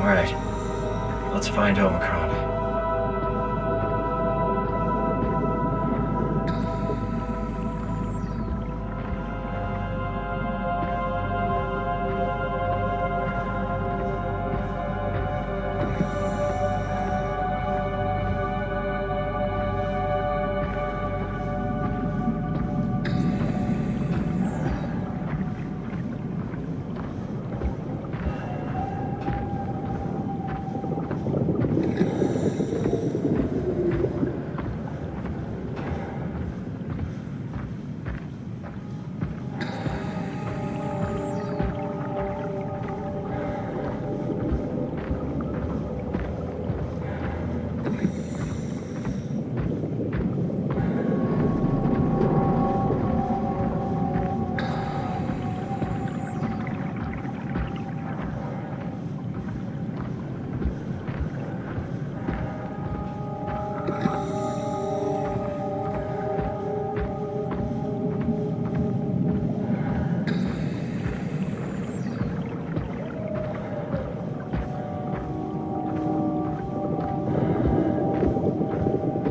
Alright, let's find Omicron.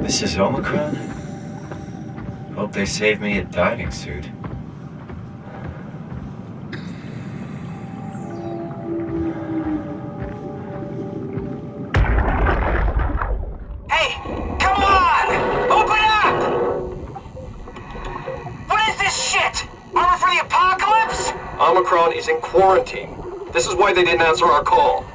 This is Omicron? Hope they saved me a diving suit. Hey, come on! Open up! What is this shit? Armor for the apocalypse? Omicron is in quarantine. This is why they didn't answer our call.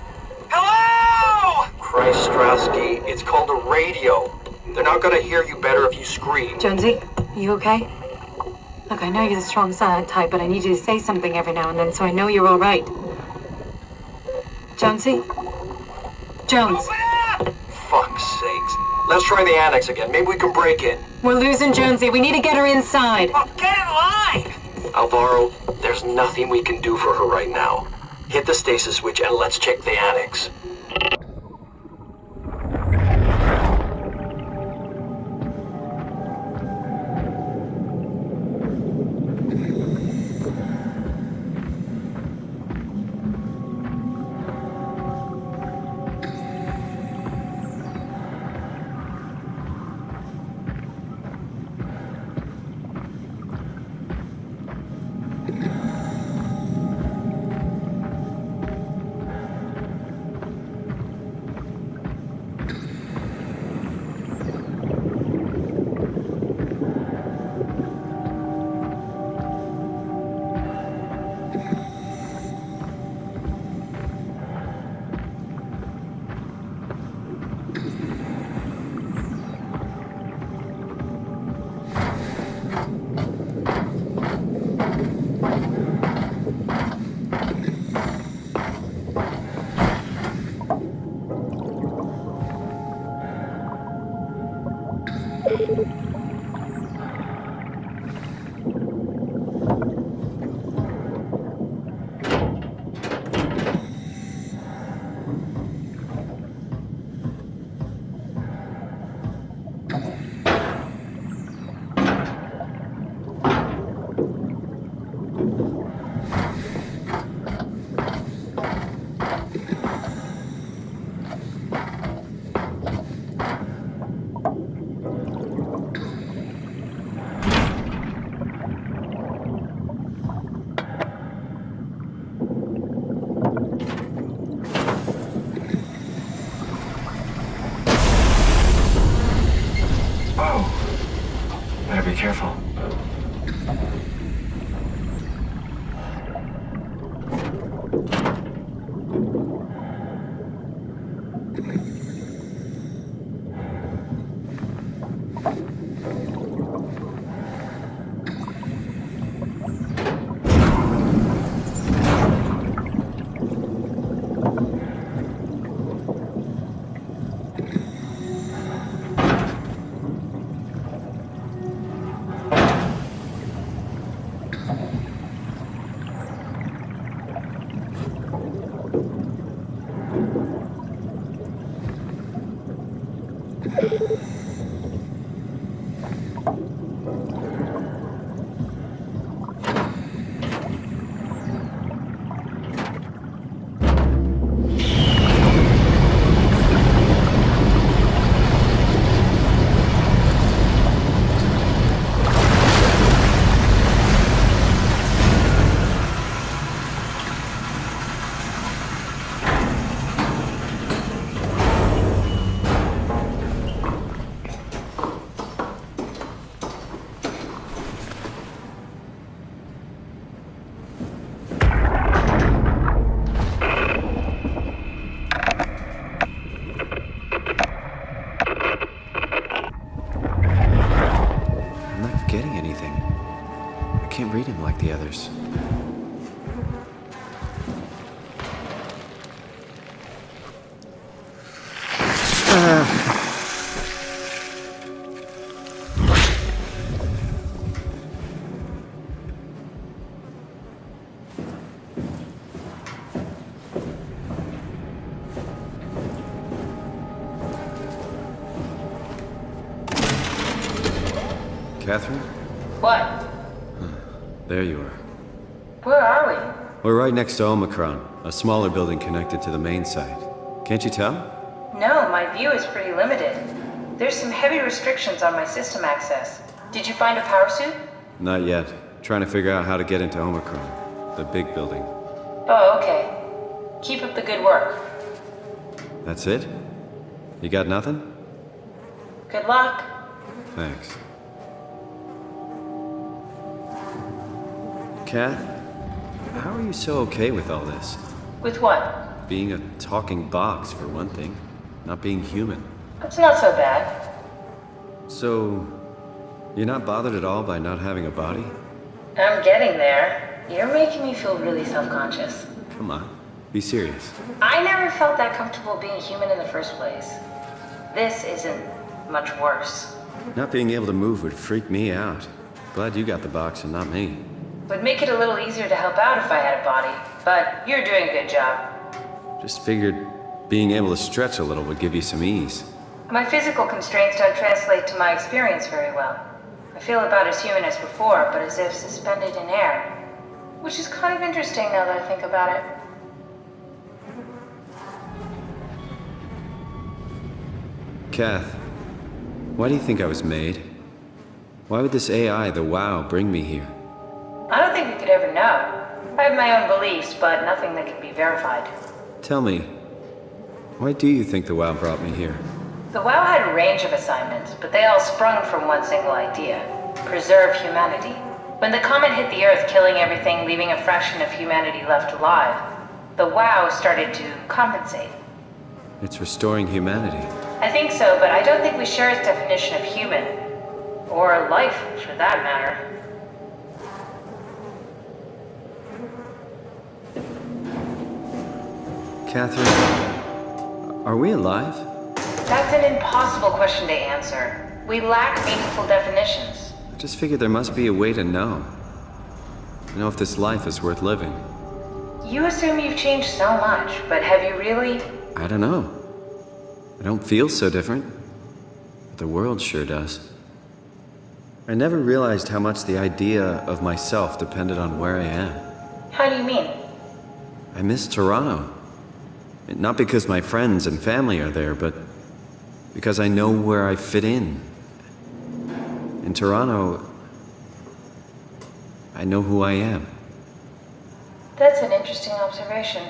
Hello! Christ, Strasky, it's called a radio. They're not gonna hear you better if you scream. Jonesy, are you okay? Look, I know you're the strong silent type, but I need you to say something every now and then so I know you're all right. Jonesy? Jones, Open up! Fuck's sakes. Let's try the annex again. Maybe we can break in. we're losing Jonesy. We need to get her inside. Well, get in line! Alvaro, there's nothing we can do for her right now. Hit the stasis switch and let's check the annex. Better be careful. shoulders. Catherine? What? There you are. Where are we? We're right next to Omicron, a smaller building connected to the main site. Can't you tell? No, my view is pretty limited. There's some heavy restrictions on my system access. Did you find a power suit? Not yet. Trying to figure out how to get into Omicron, the big building. Oh, okay. Keep up the good work. That's it? You got nothing? Good luck. Thanks. Kath, how are you so okay with all this? With what? Being a talking box, for one thing. Not being human. It's not so bad. So, you're not bothered at all by not having a body? I'm getting there. You're making me feel really self-conscious. Come on, be serious. I never felt that comfortable being human in the first place. This isn't much worse. Not being able to move would freak me out. Glad you got the box and not me. Would make it a little easier to help out if I had a body, but you're doing a good job. Just figured being able to stretch a little would give you some ease. My physical constraints don't translate to my experience very well. I feel about as human as before, but as if suspended in air. Which is kind of interesting now that I think about it. Kath, why do you think I was made? Why would this AI, the WoW, bring me here? I don't think we could ever know. I have my own beliefs, but nothing that can be verified. Tell me, why do you think the WoW brought me here? The WoW had a range of assignments, but they all sprung from one single idea: preserve humanity. When the comet hit the Earth, killing everything, leaving a fraction of humanity left alive, the WoW started to compensate. It's restoring humanity. I think so, but I don't think we share its definition of human. Or life, for that matter. Catherine, are we alive? That's an impossible question to answer. We lack meaningful definitions. I just figured there must be a way to know. To know if this life is worth living. You assume you've changed so much, but have you really? I don't know. I don't feel so different. But the world sure does. I never realized how much the idea of myself depended on where I am. How do you mean? I miss Toronto. Not because my friends and family are there, but because I know where I fit in. In Toronto, I know who I am. That's an interesting observation.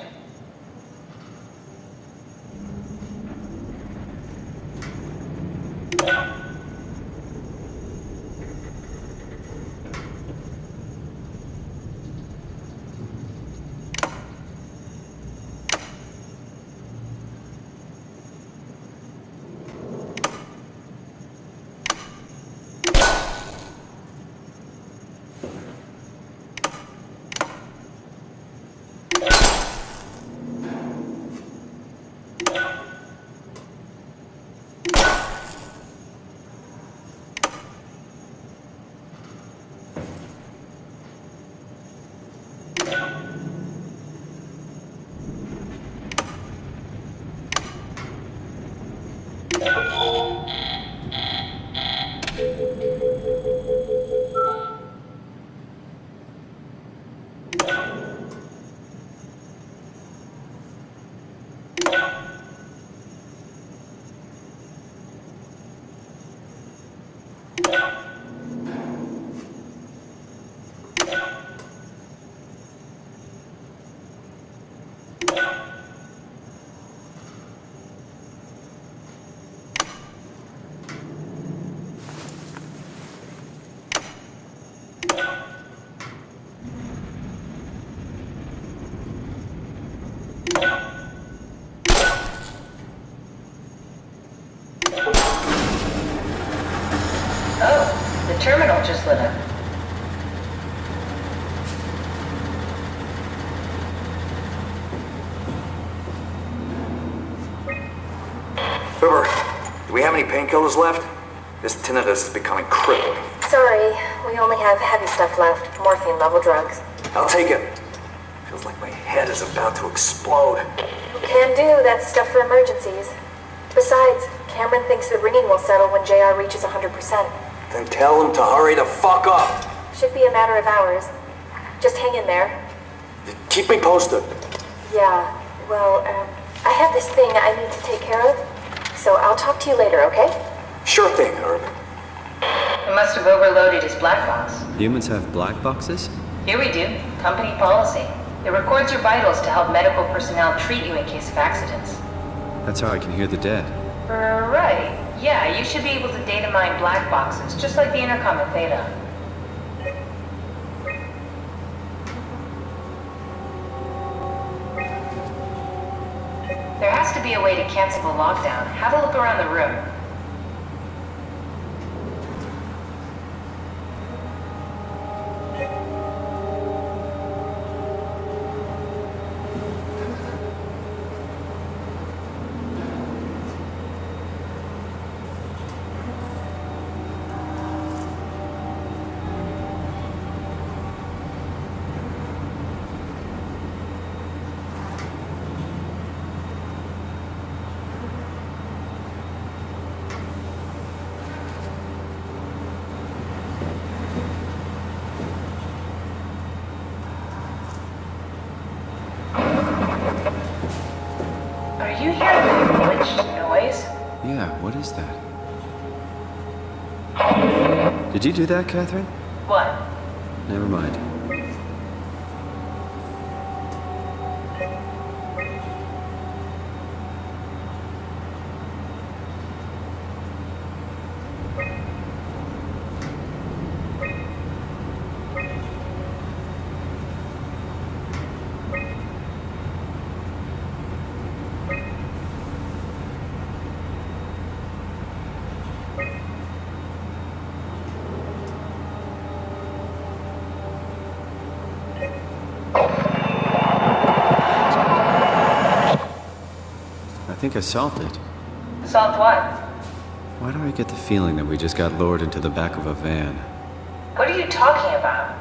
Oh, the terminal just lit up. Uber, do we have any painkillers left? This tinnitus is becoming crippling. Sorry, we only have heavy stuff left. Morphine-level drugs. I'll take it. Feels like my head is about to explode. Can do. That's stuff for emergencies. Besides, Cameron thinks the ringing will settle when JR reaches 100%. Then tell him to hurry the fuck up. Should be a matter of hours. Just hang in there. Keep me posted. Yeah, well, I have this thing I need to take care of, so I'll talk to you later, okay? Sure thing, Herb. It must have overloaded his black box. Humans have black boxes? Here we do. Company policy. It records your vitals to help medical personnel treat you in case of accidents. That's how I can hear the dead. Right. Yeah, you should be able to data mine black boxes, just like the intercom in Theta. There has to be a way to cancel the lockdown. Have a look around the room. Are you hearing a glitched noise? Yeah, what is that? Did you do that, Catherine? What? Never mind. I think I solved it. Solved what? Why do I get the feeling that we just got lured into the back of a van? What are you talking about?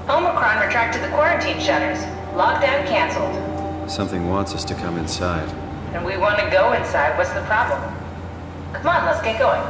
Omicron retracted the quarantine shutters. Lockdown canceled. Something wants us to come inside. And we want to go inside. What's the problem? Come on, let's get going.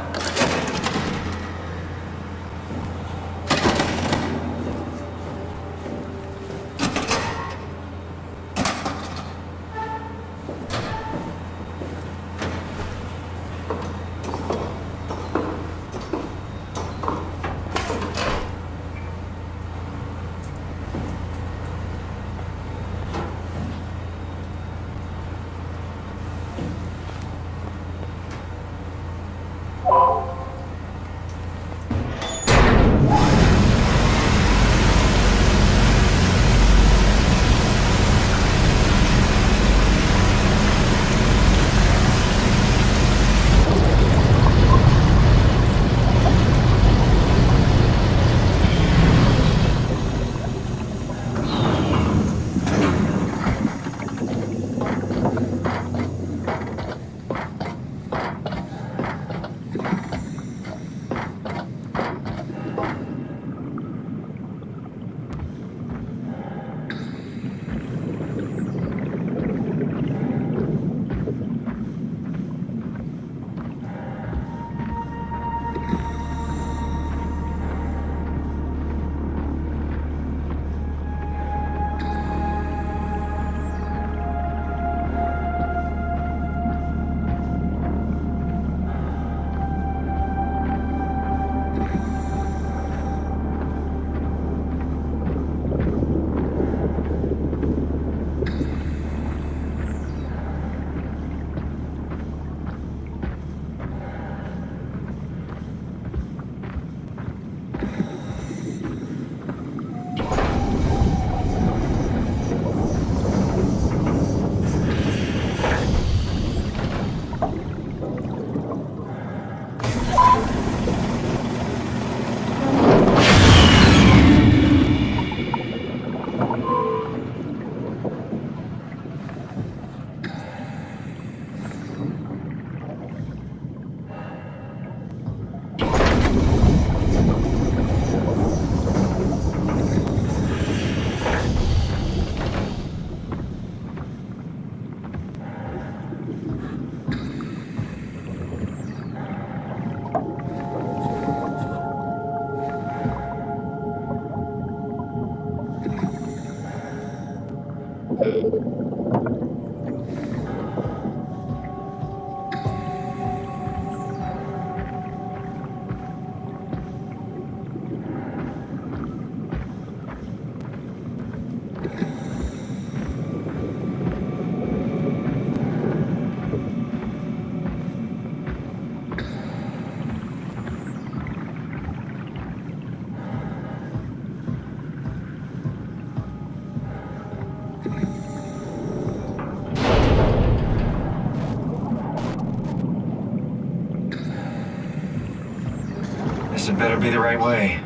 This had better be the right way.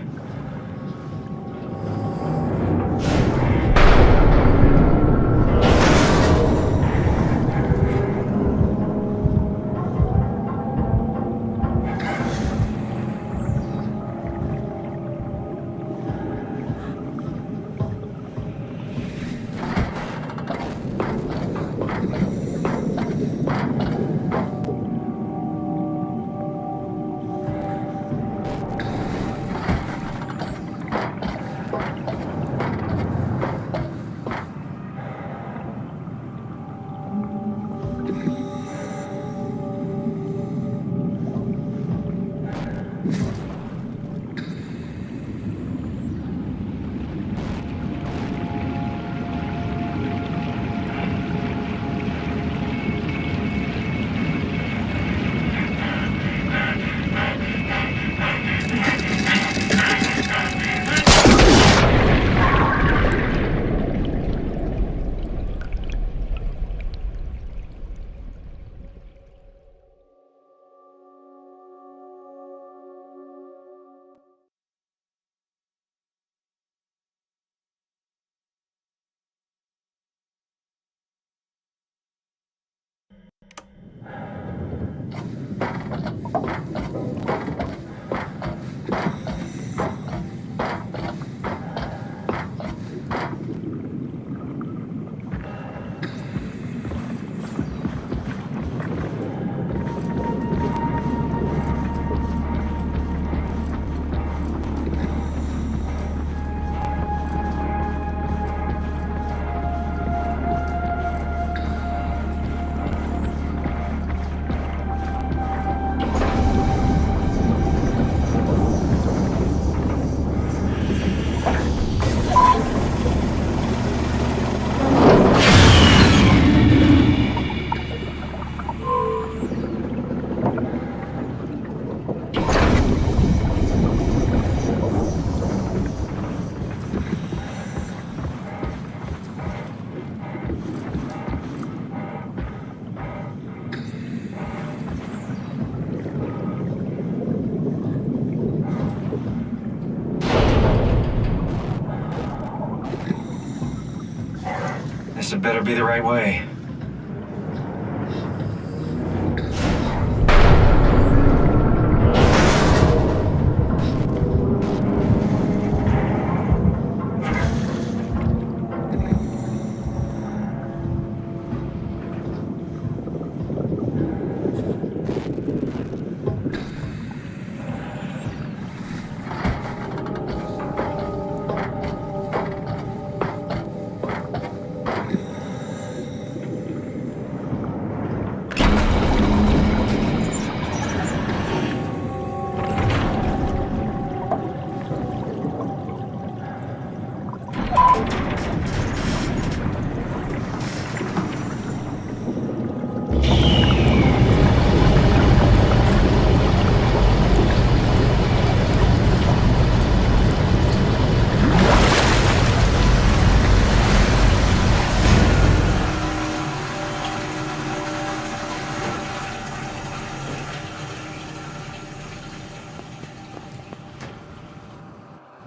This had better be the right way.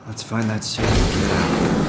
Let's find that suit and get out.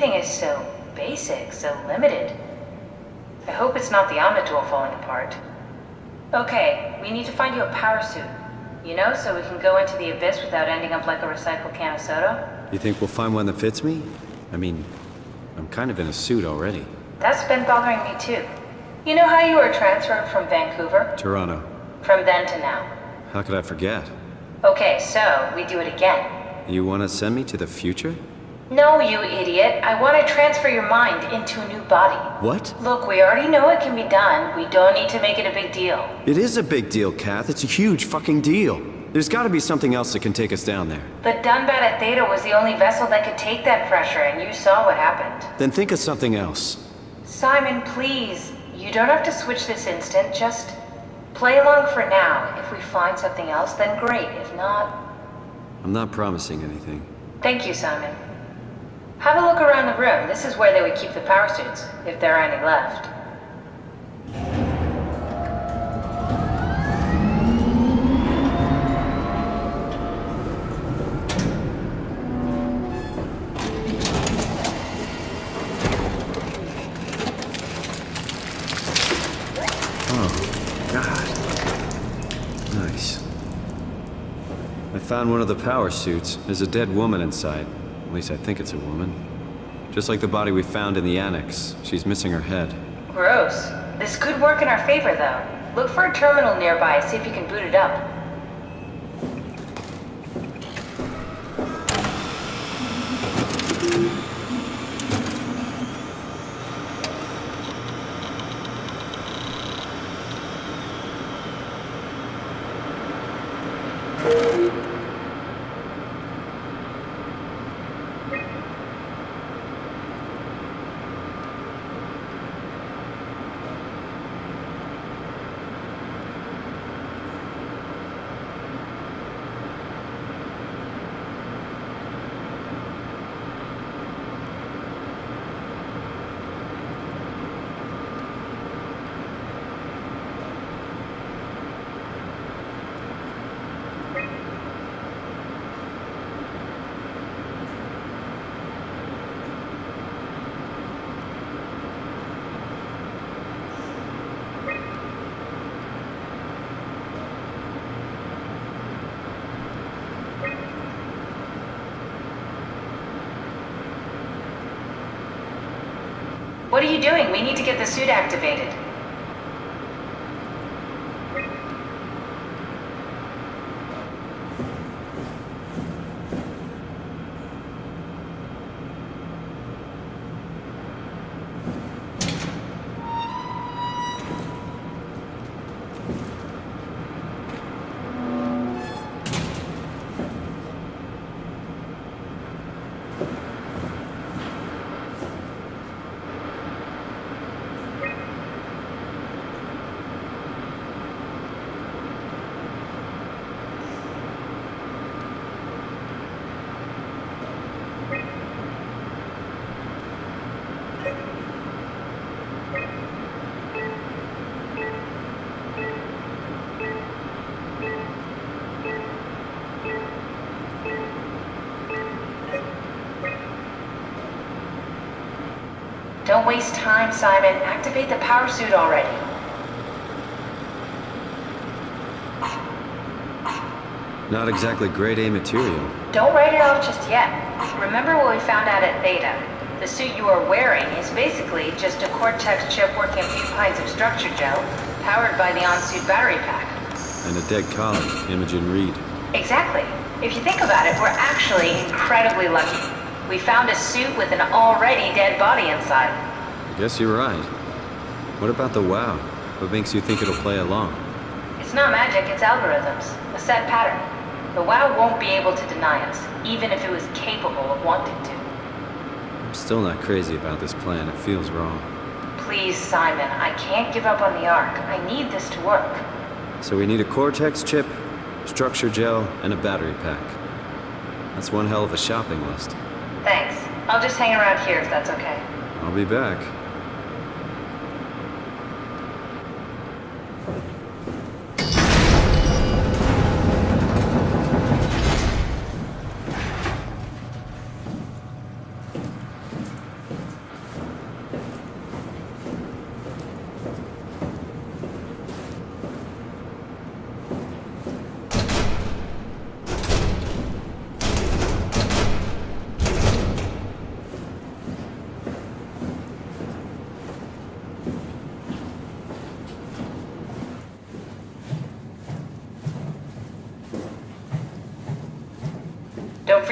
Everything is so basic, so limited. I hope it's not the Omnitool falling apart. Okay, we need to find you a power suit. You know, so we can go into the abyss without ending up like a recycled can of soda? You think we'll find one that fits me? I mean, I'm kind of in a suit already. That's been bothering me too. You know how you were transferred from Vancouver? Toronto. From then to now. How could I forget? Okay, so we do it again. You want to send me to the future? No, you idiot. I want to transfer your mind into a new body. What? Look, we already know it can be done. We don't need to make it a big deal. It is a big deal, Kath. It's a huge fucking deal. There's got to be something else that can take us down there. The Dunbat at Theta was the only vessel that could take that pressure, and you saw what happened. Then think of something else. Simon, please. You don't have to switch this instant. Just play along for now. If we find something else, then great. If not... I'm not promising anything. Thank you, Simon. Have a look around the room. This is where they would keep the power suits, if there are any left. Oh, God. Nice. I found one of the power suits. There's a dead woman inside. At least I think it's a woman. Just like the body we found in the annex. She's missing her head. Gross. This could work in our favor, though. Look for a terminal nearby, see if you can boot it up. What are you doing? We need to get the suit activated. Don't waste time, Simon. Activate the power suit already. Not exactly grade A material. Don't write it off just yet. Remember what we found out at Theta. The suit you are wearing is basically just a Cortex chip working a few pints of structure gel, powered by the on-suit battery pack. And a dead colleague, Imogen Reed. Exactly. If you think about it, we're actually incredibly lucky. We found a suit with an already dead body inside. I guess you're right. What about the WoW? What makes you think it'll play along? It's not magic, it's algorithms. A set pattern. The WoW won't be able to deny us, even if it was capable of wanting to. I'm still not crazy about this plan. It feels wrong. Please, Simon, I can't give up on the Ark. I need this to work. So we need a Cortex chip, structure gel, and a battery pack. That's one hell of a shopping list. Thanks. I'll just hang around here if that's okay. I'll be back.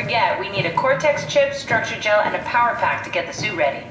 forget, we need a Cortex chip, structure gel, and a power pack to get the suit ready.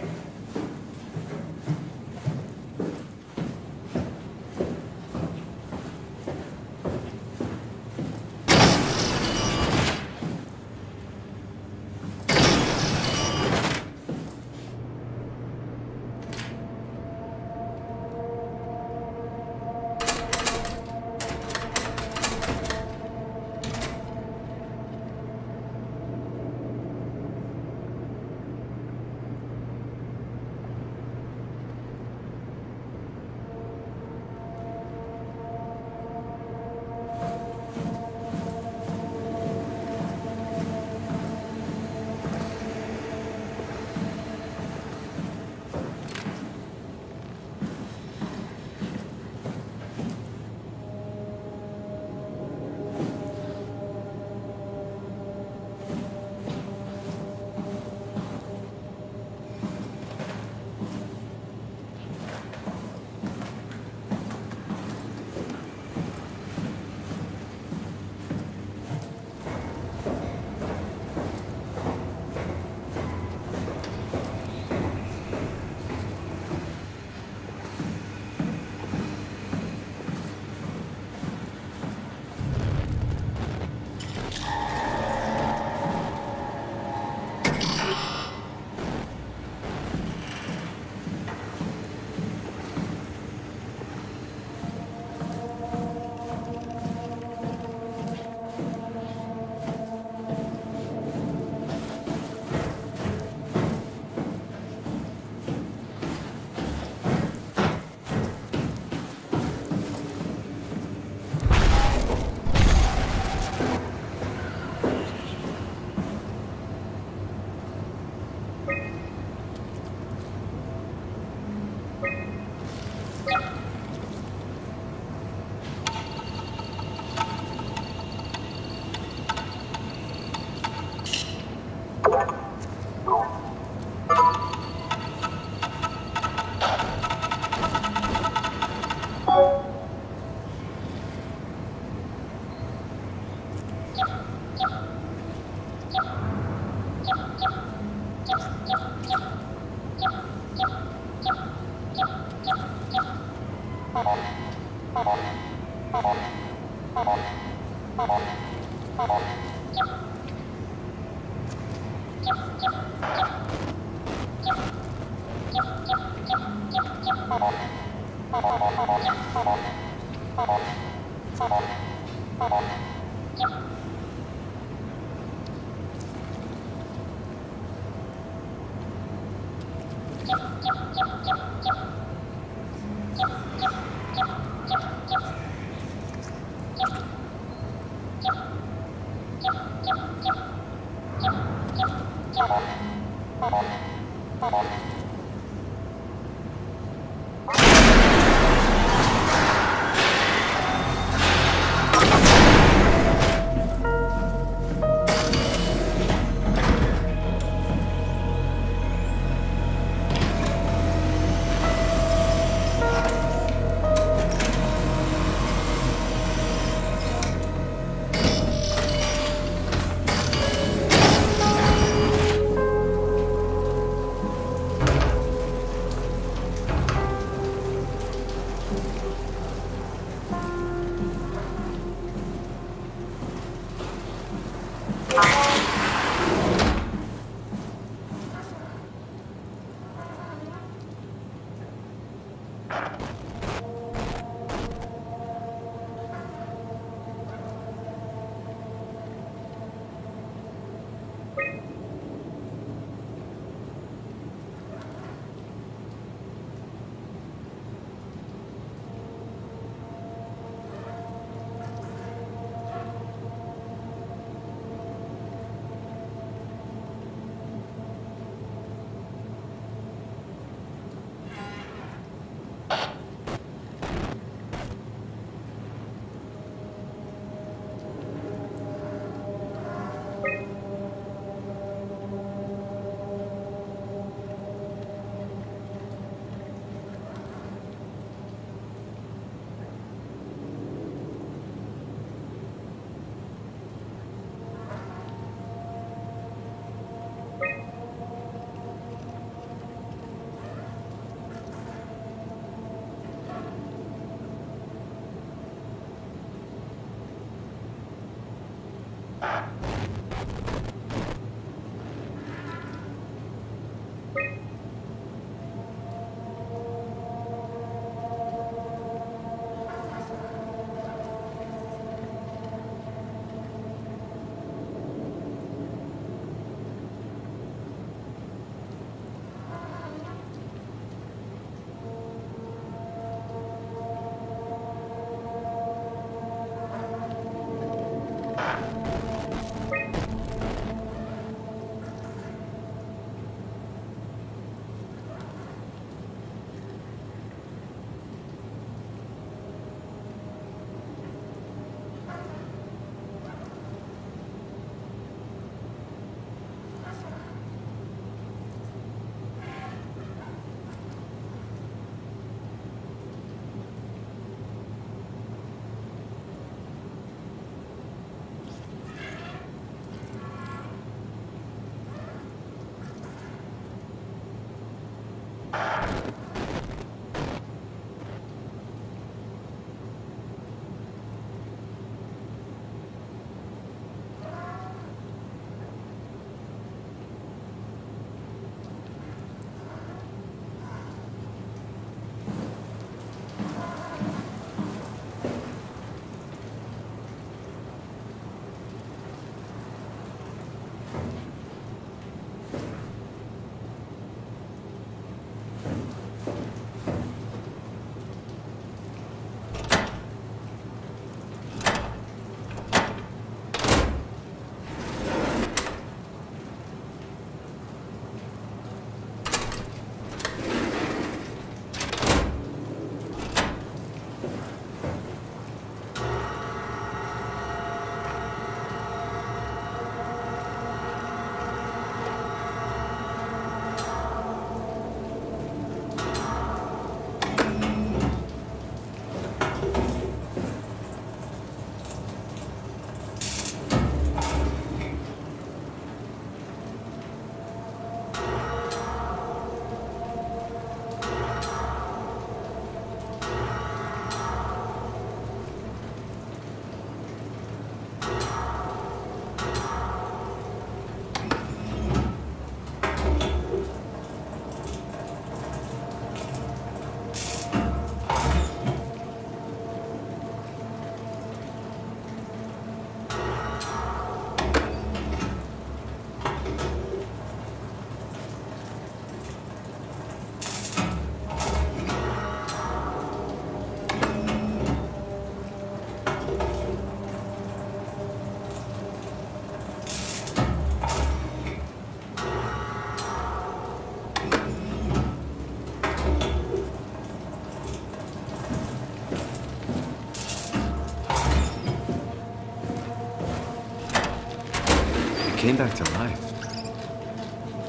came back to life.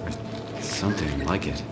Or something like it.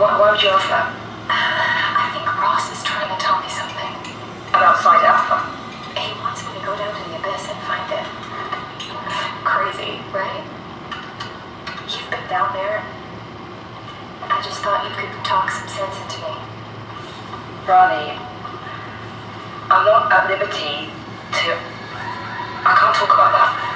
Why would you ask that? I think Ross is trying to tell me something. About Site Alpha? He wants me to go down to the abyss and find it. Crazy, right? You've been down there. I just thought you could talk some sense into me. Ronnie, I'm not at liberty to... I can't talk about that.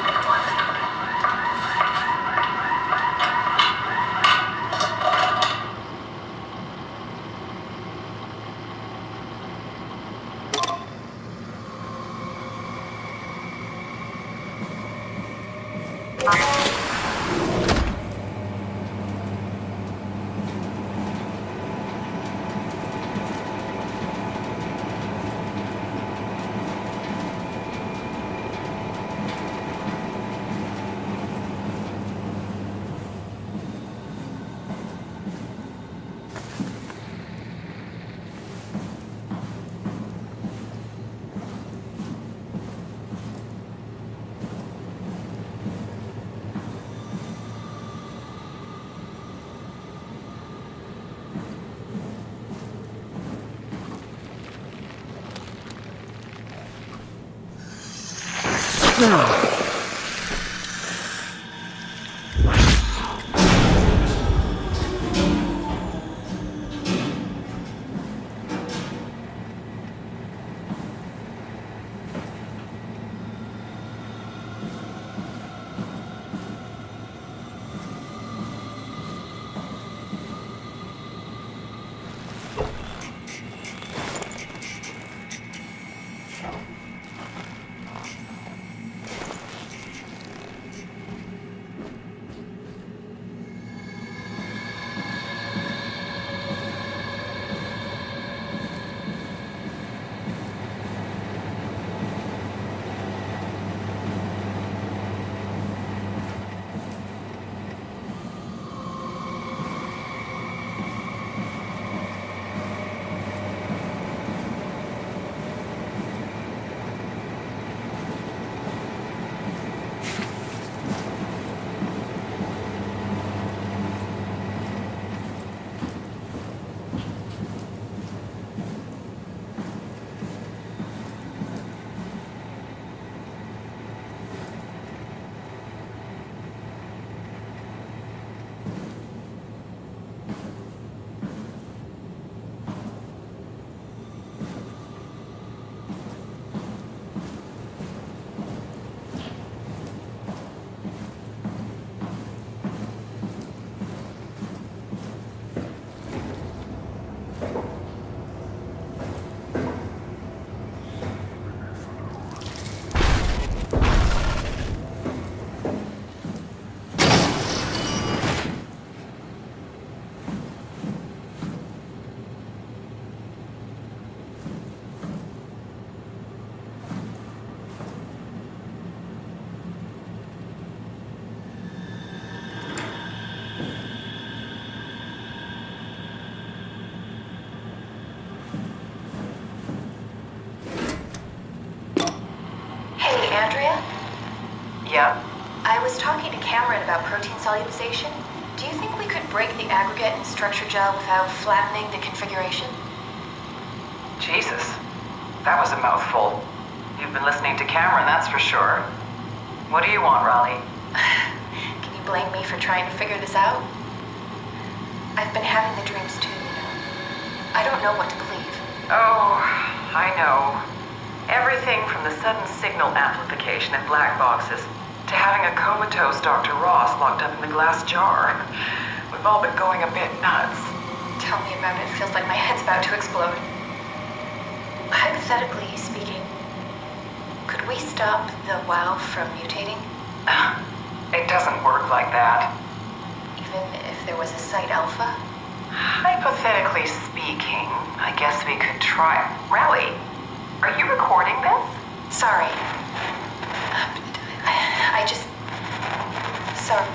Andrea? Yeah? I was talking to Cameron about protein solubilization. Do you think we could break the aggregate and structure gel without flattening the configuration? Jesus. That was a mouthful. You've been listening to Cameron, that's for sure. What do you want, Raleigh? Can you blame me for trying to figure this out? I've been having the dreams too, you know. I don't know what to believe. Oh, I know. Everything from the sudden signal amplification in black boxes to having a comatose Dr. Ross locked up in the glass jar. We've all been going a bit nuts. Tell me about it. Feels like my head's about to explode. Hypothetically speaking, could we stop the WoW from mutating? It doesn't work like that. Even if there was a site alpha? Hypothetically speaking, I guess we could try. Raleigh, are you recording this? Sorry. I just... Sorry.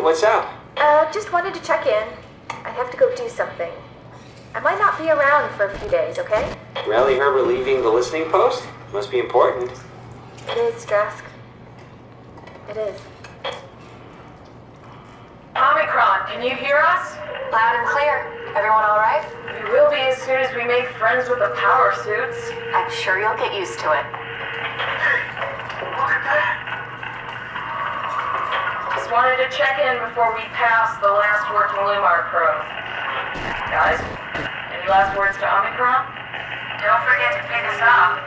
what's up? Just wanted to check in. I have to go do something. I might not be around for a few days, okay? Rally Herbert leaving the listening post? Must be important. It is, Drask. It is. Omicron, can you hear us? Loud and clear. Everyone all right? We will be as soon as we make friends with the power suits. I'm sure you'll get used to it. Just wanted to check in before we pass the last working Lumar probe. Guys, any last words to Omicron? Don't forget to pick us up.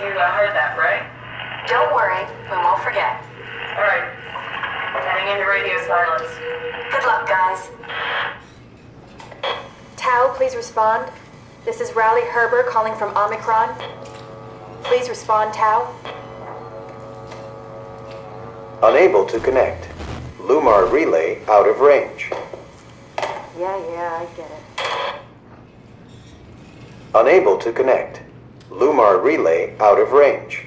You heard that, right? Don't worry, we won't forget. Alright. Heading into radio silence. Good luck, guys. Tau, please respond. This is Rowley Herber calling from Omicron. Please respond, Tau. Unable to connect. Lumar relay out of range. Yeah, I get it. Unable to connect. Lumar relay out of range.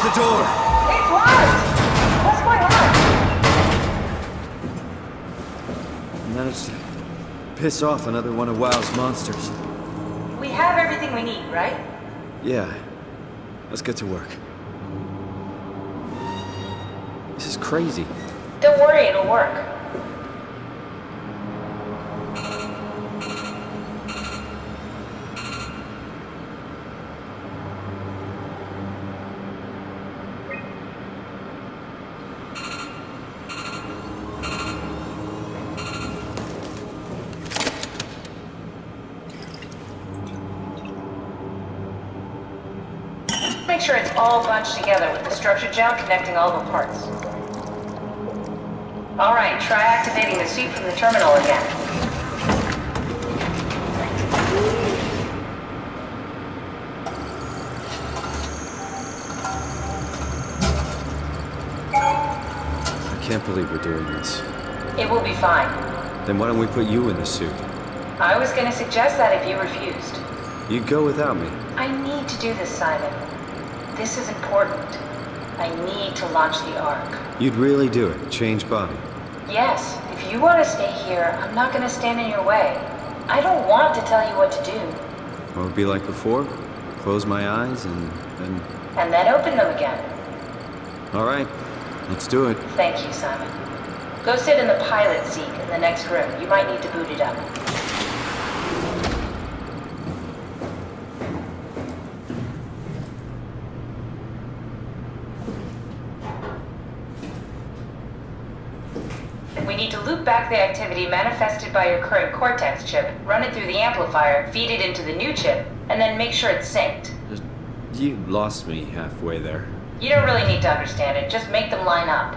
the door! It's locked! What's going on? I managed to piss off another one of WoW's monsters. We have everything we need, right? Yeah. Let's get to work. This is crazy. Don't worry, it'll work. Make sure it's all bunched together with the structure gel connecting all the parts. Alright, try activating the suit from the terminal again. I can't believe we're doing this. It will be fine. Then why don't we put you in the suit? I was gonna suggest that if you refused. You'd go without me. I need to do this, Simon. This is important. I need to launch the Ark. You'd really do it? Change body? Yes, if you want to stay here, I'm not going to stand in your way. I don't want to tell you what to do. What would it be like before? Close my eyes and then... And then open them again. All right, let's do it. Thank you, Simon. Go sit in the pilot seat in the next room. You might need to boot it up. We need to loop back the activity manifested by your current Cortex chip, run it through the amplifier, feed it into the new chip, and then make sure it's synced. You lost me halfway there. You don't really need to understand it, just make them line up.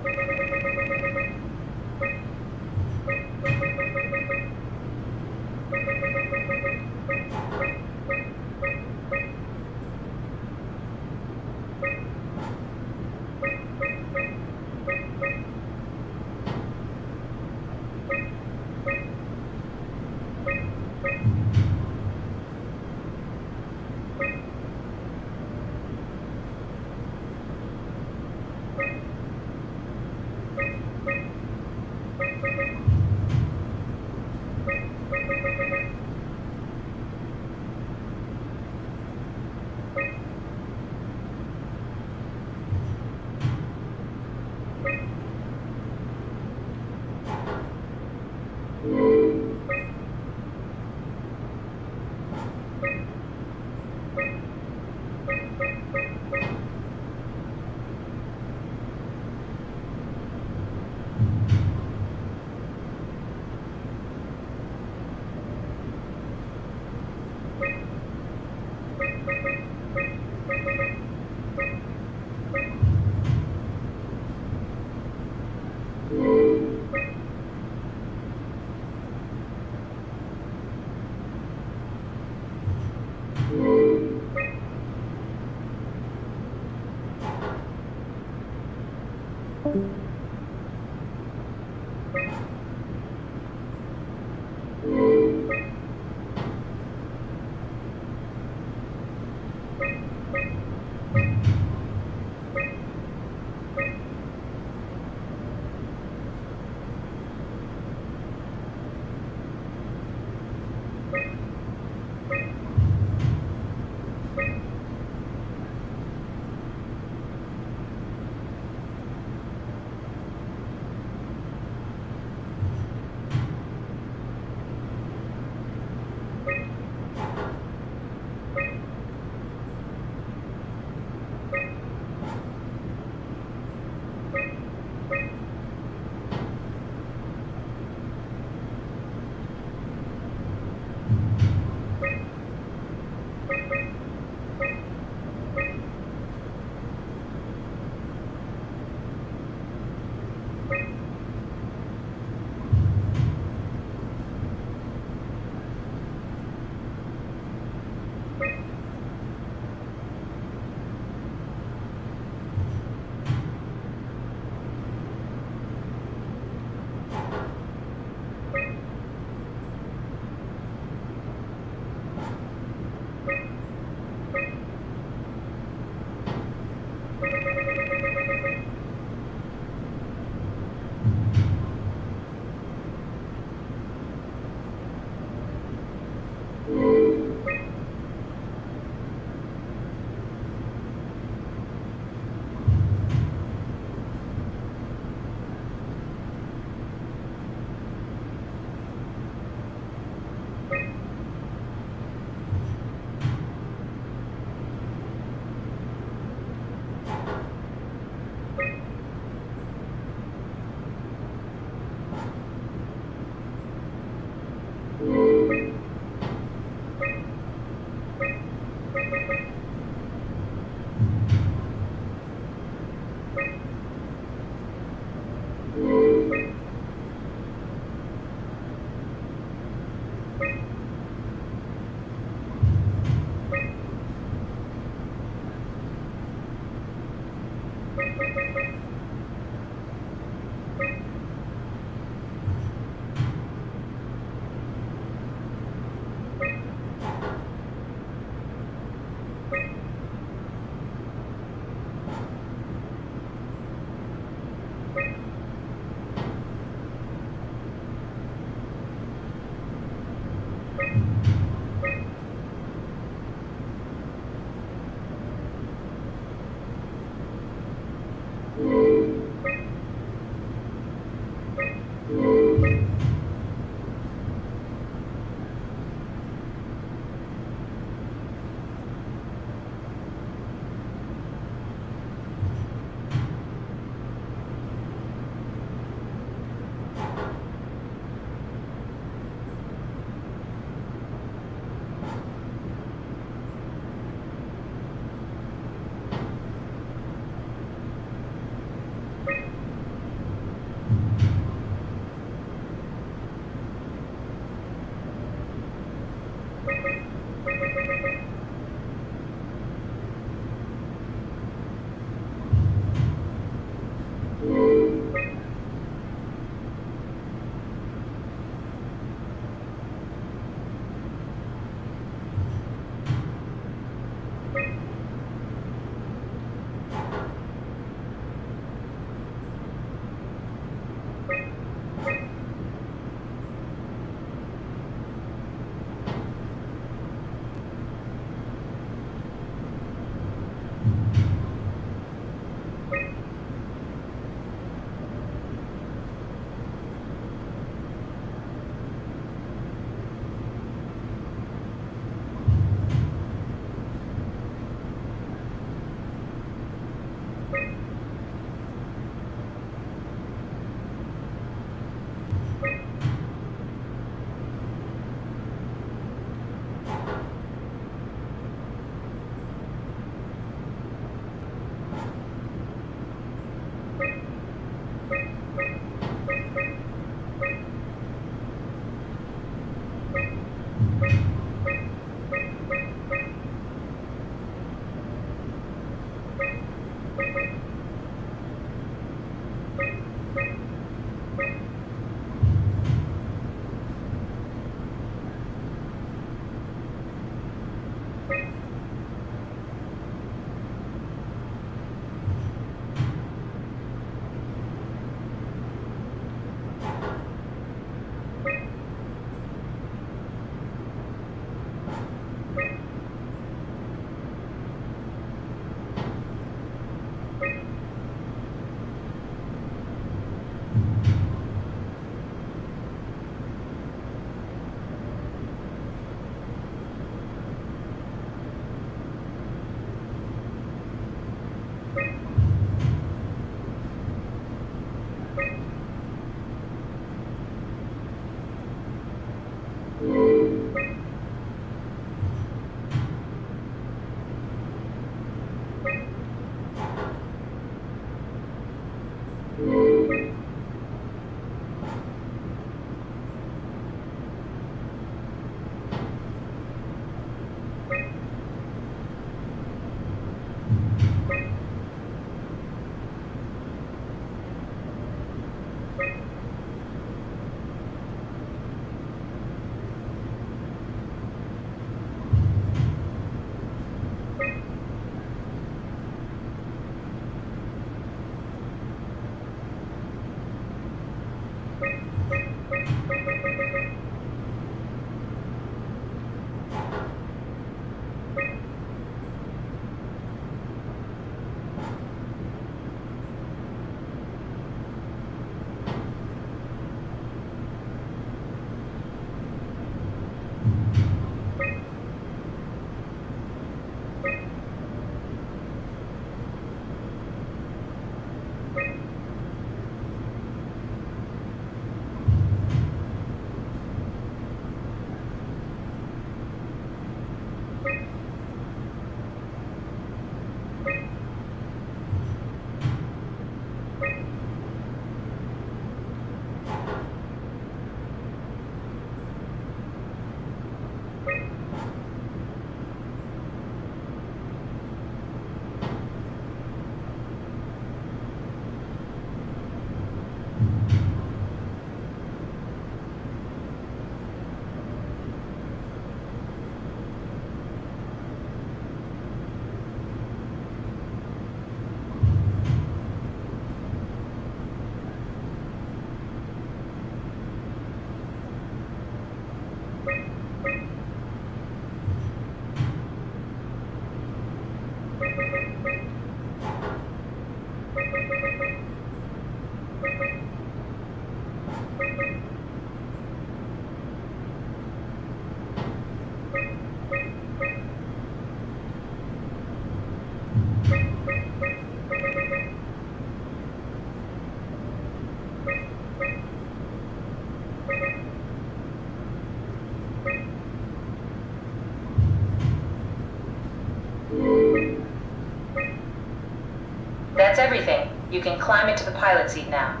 That's everything. You can climb into the pilot seat now.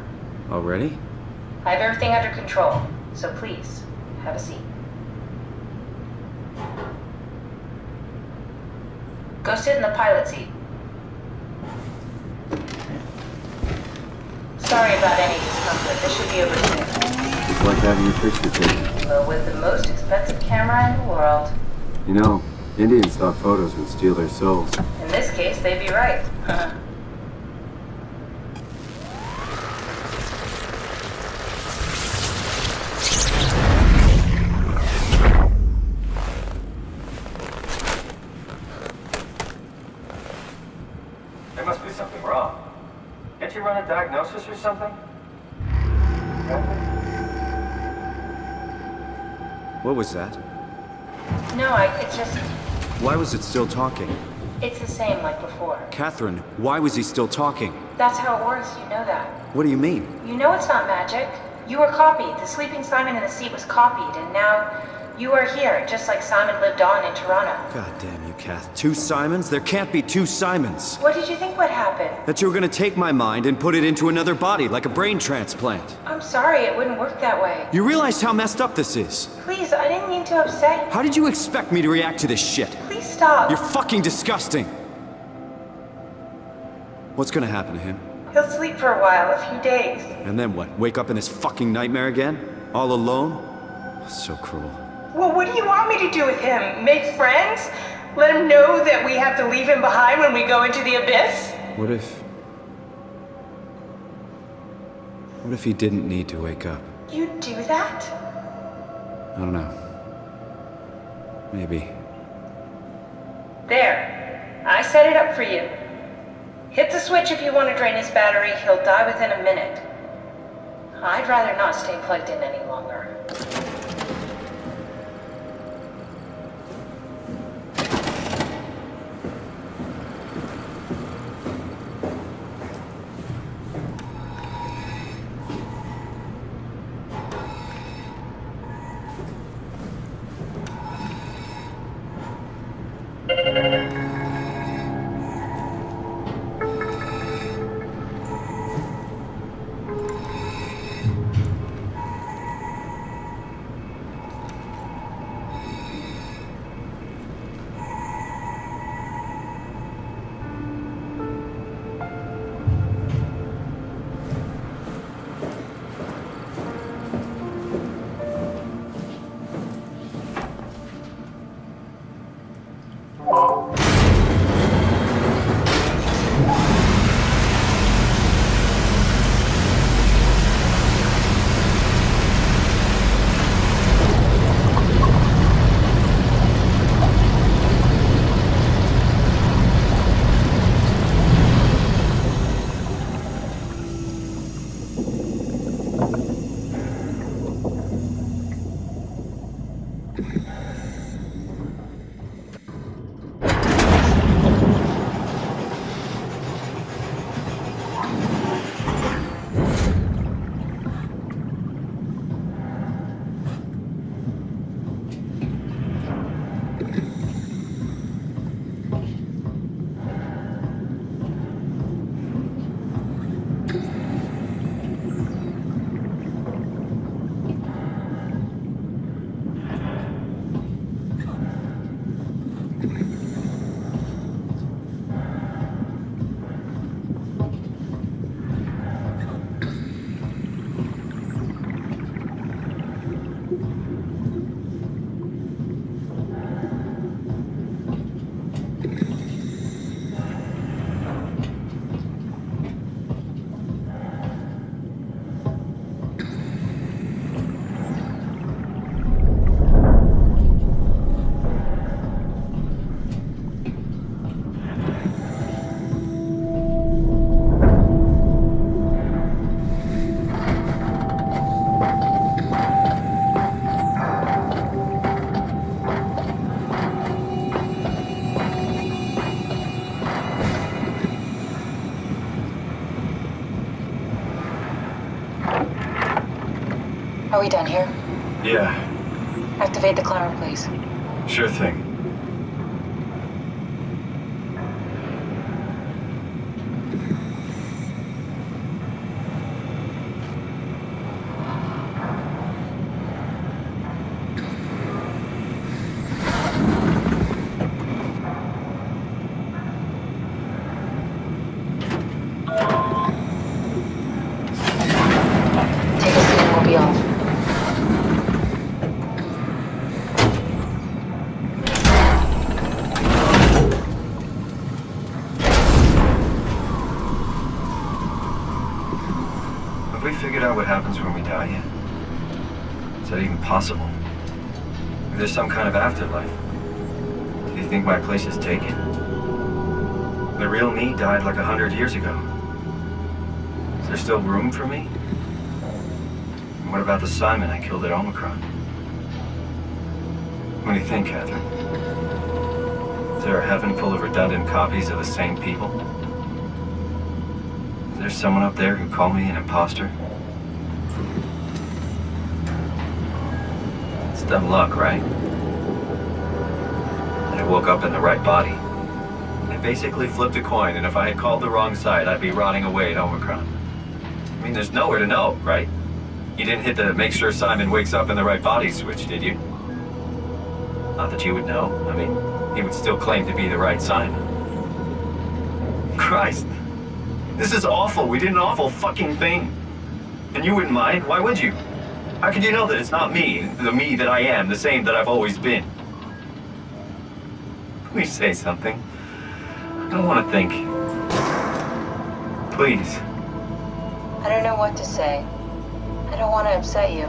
Already? I have everything under control, so please, have a seat. Go sit in the pilot seat. Sorry about any discomfort. This should be over soon. It's like having your picture taken. Well, with the most expensive camera in the world. You know, Indian stock photos would steal their souls. In this case, they'd be right. There must be something wrong. Can't you run a diagnosis or something? What was that? No, it's just... Why was it still talking? It's the same like before. Catherine, why was he still talking? That's how it works, you know that. What do you mean? You know it's not magic. You were copied. The sleeping Simon in the seat was copied, and now you are here, just like Simon lived on in Toronto. God damn you, Kath. 2 Simons? There can't be 2 Simons. What did you think would happen? That you were gonna take my mind and put it into another body, like a brain transplant. I'm sorry, it wouldn't work that way. You realize how messed up this is? Please, I didn't mean to upset you. How did you expect me to react to this shit? Please stop. You're fucking disgusting. What's gonna happen to him? He'll sleep for a while, a few days. And then what? Wake up in this fucking nightmare again? All alone? So cruel. Well, what do you want me to do with him? Make friends? Let him know that we have to leave him behind when we go into the abyss? What if he didn't need to wake up? You'd do that? I don't know. Maybe. There. I set it up for you. Hit the switch if you want to drain his battery. He'll die within a minute. I'd rather not stay plugged in any longer. Are we done here? Yeah, Activate the climber, please. sure thing. Take a seat and we'll be off. Have we figured out what happens when we die yet? Is that even possible? If there's some kind of afterlife, do you think my place is taken? The real me died like 100 years ago. Is there still room for me? And what about the Simon I killed at Omicron? What do you think, Catherine? Is there a heaven full of redundant copies of the same people? Is there someone up there who called me an imposter? It's dumb luck, right? I woke up in the right body. I basically flipped a coin, and if I had called the wrong side, I'd be rotting away at Omicron. I mean, there's nowhere to know, right? You didn't hit the make sure Simon wakes up in the right body switch, did you? Not that you would know. I mean, he would still claim to be the right Simon. Christ. This is awful. We did an awful fucking thing. And you wouldn't mind? Why would you? How could you know that it's not me, the me that I am, the same that I've always been? Please say something. I don't want to think. Please. I don't know what to say. I don't want to upset you.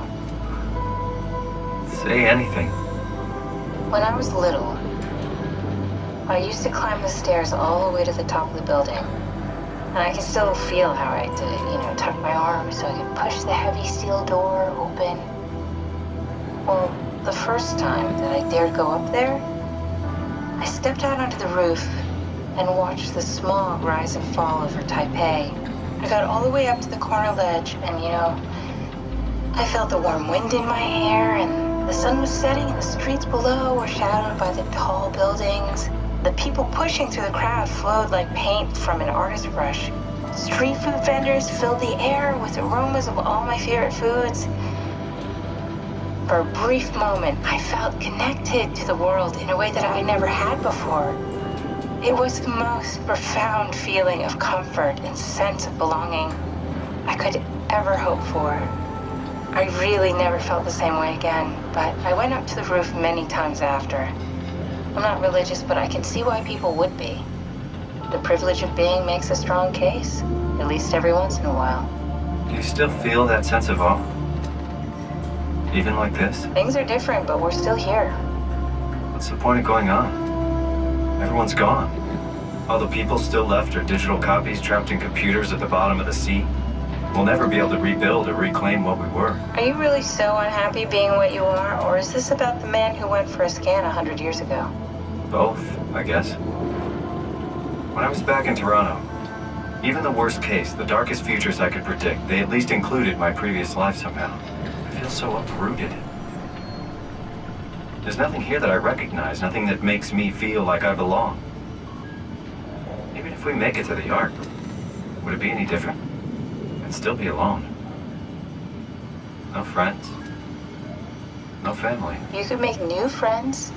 Say anything. When I was little, I used to climb the stairs all the way to the top of the building. And I can still feel how I had to, tuck my arm so I could push the heavy steel door open. Well, the first time that I dared go up there, I stepped out onto the roof and watched the smog rise and fall over Taipei. I got all the way up to the corner ledge and, I felt the warm wind in my hair and the sun was setting and the streets below were shadowed by the tall buildings. The people pushing through the crowd flowed like paint from an artist's brush. Street food vendors filled the air with aromas of all my favorite foods. For a brief moment, I felt connected to the world in a way that I never had before. It was the most profound feeling of comfort and sense of belonging I could ever hope for. I really never felt the same way again, but I went up to the roof many times after. I'm not religious, but I can see why people would be. The privilege of being makes a strong case, at least every once in a while. Do you still feel that sense of awe? Even like this? Things are different, but we're still here. What's the point of going on? Everyone's gone. All the people still left are digital copies trapped in computers at the bottom of the sea. We'll never be able to rebuild or reclaim what we were. Are you really so unhappy being what you are, or is this about the man who went for a scan 100 years ago? Both, I guess. When I was back in Toronto, even the worst case, the darkest futures I could predict, they at least included my previous life somehow. I feel so uprooted. There's nothing here that I recognize, nothing that makes me feel like I belong. Even if we make it to the Ark, would it be any different? I'd still be alone. No friends. No family. You could make new friends.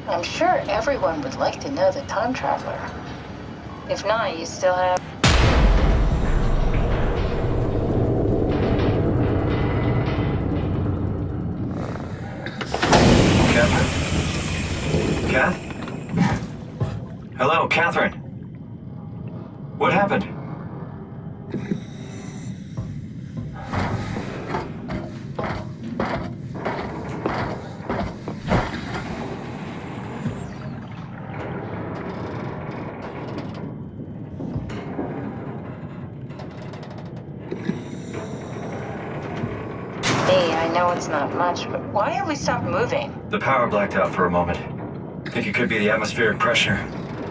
I'm sure everyone would like to know the time traveler. If not, you still have... Catherine? Kath? Hello, Catherine. What happened? It's not much, but why have we stopped moving? The power blacked out for a moment. I think it could be the atmospheric pressure.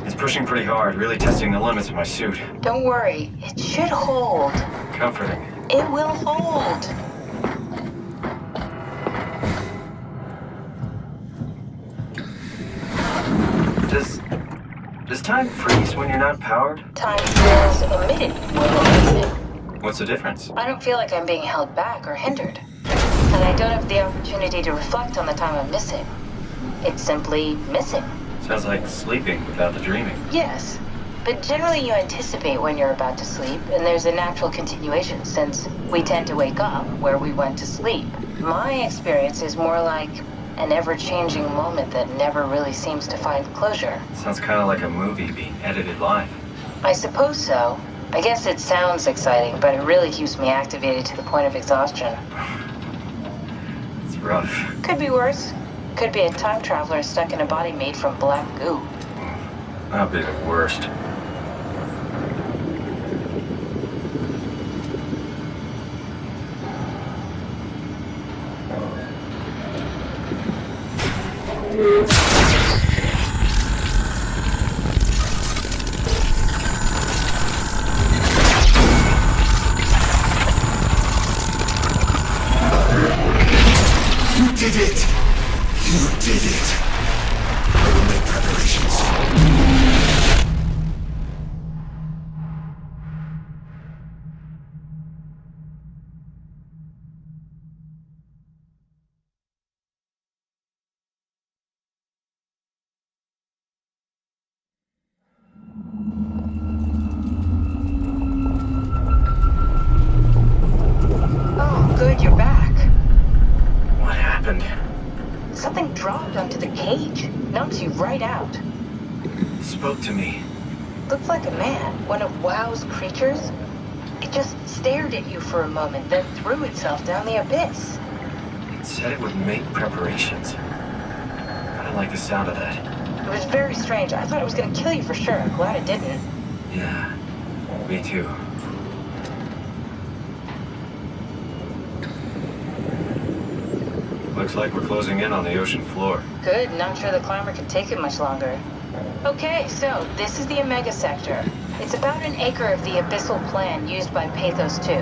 It's pushing pretty hard, really testing the limits of my suit. Don't worry, it should hold. Comforting. It will hold. Does time freeze when you're not powered? Time feels omitted when you're moving. What's the difference? I don't feel like I'm being held back or hindered. And I don't have the opportunity to reflect on the time I'm missing. It's simply missing. Sounds like sleeping without the dreaming. Yes, but generally you anticipate when you're about to sleep, and there's a natural continuation since we tend to wake up where we went to sleep. My experience is more like an ever-changing moment that never really seems to find closure. Sounds kind of like a movie being edited live. I suppose so. I guess it sounds exciting, but it really keeps me activated to the point of exhaustion. Rough. Could be worse. Could be a time traveler stuck in a body made from black goo. That'd be the worst. You did it! You did it! I will make preparations. Oh, good, you're back. What happened? Something dropped onto the cage. Knocks you right out. It spoke to me. Looked like a man, one of WoW's creatures. It just stared at you for a moment, then threw itself down the abyss. It said it would make preparations. I didn't like the sound of that. It was very strange. I thought it was gonna kill you for sure. I'm glad it didn't. Yeah. Me too. Looks like we're closing in on the ocean floor. Good, not sure the climber can take it much longer. Okay, so this is the Omega Sector. It's about an acre of the abyssal plan used by Pathos 2.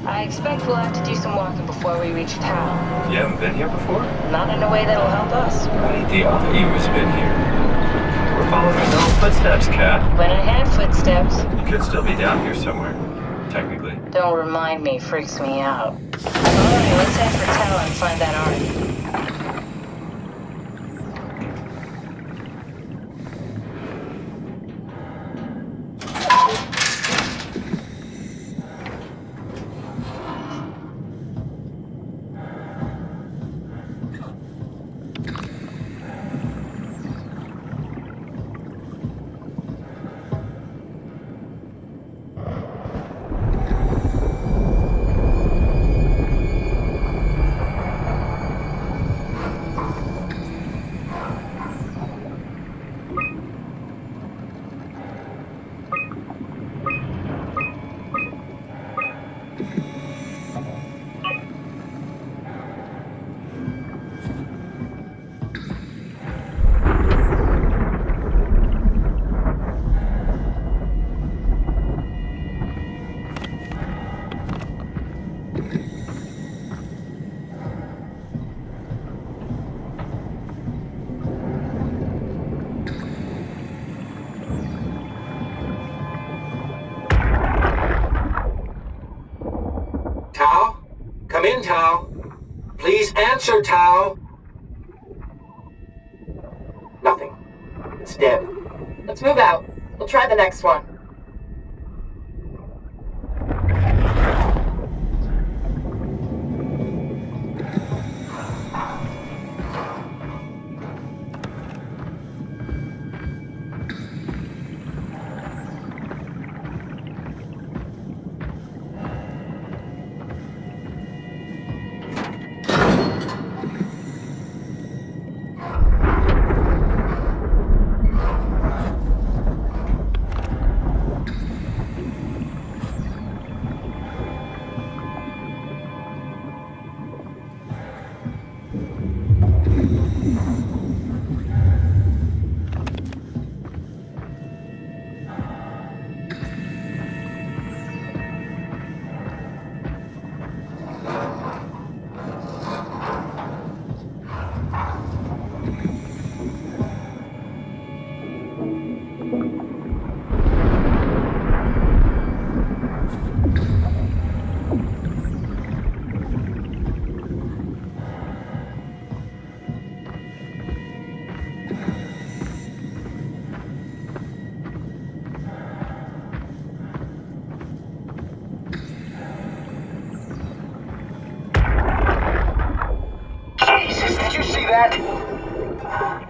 I expect we'll have to do some walking before we reach town. You haven't been here before? Not in a way that'll help us. Right, the other you has been here. We're following his own footsteps, Kat. When I had footsteps. You could still be down here somewhere, technically. Don't remind me, freaks me out. Alright, let's head for town and find that arc. Tao? Come in, Tao. Please answer, Tao. Nothing. It's dead. Let's move out. We'll try the next one.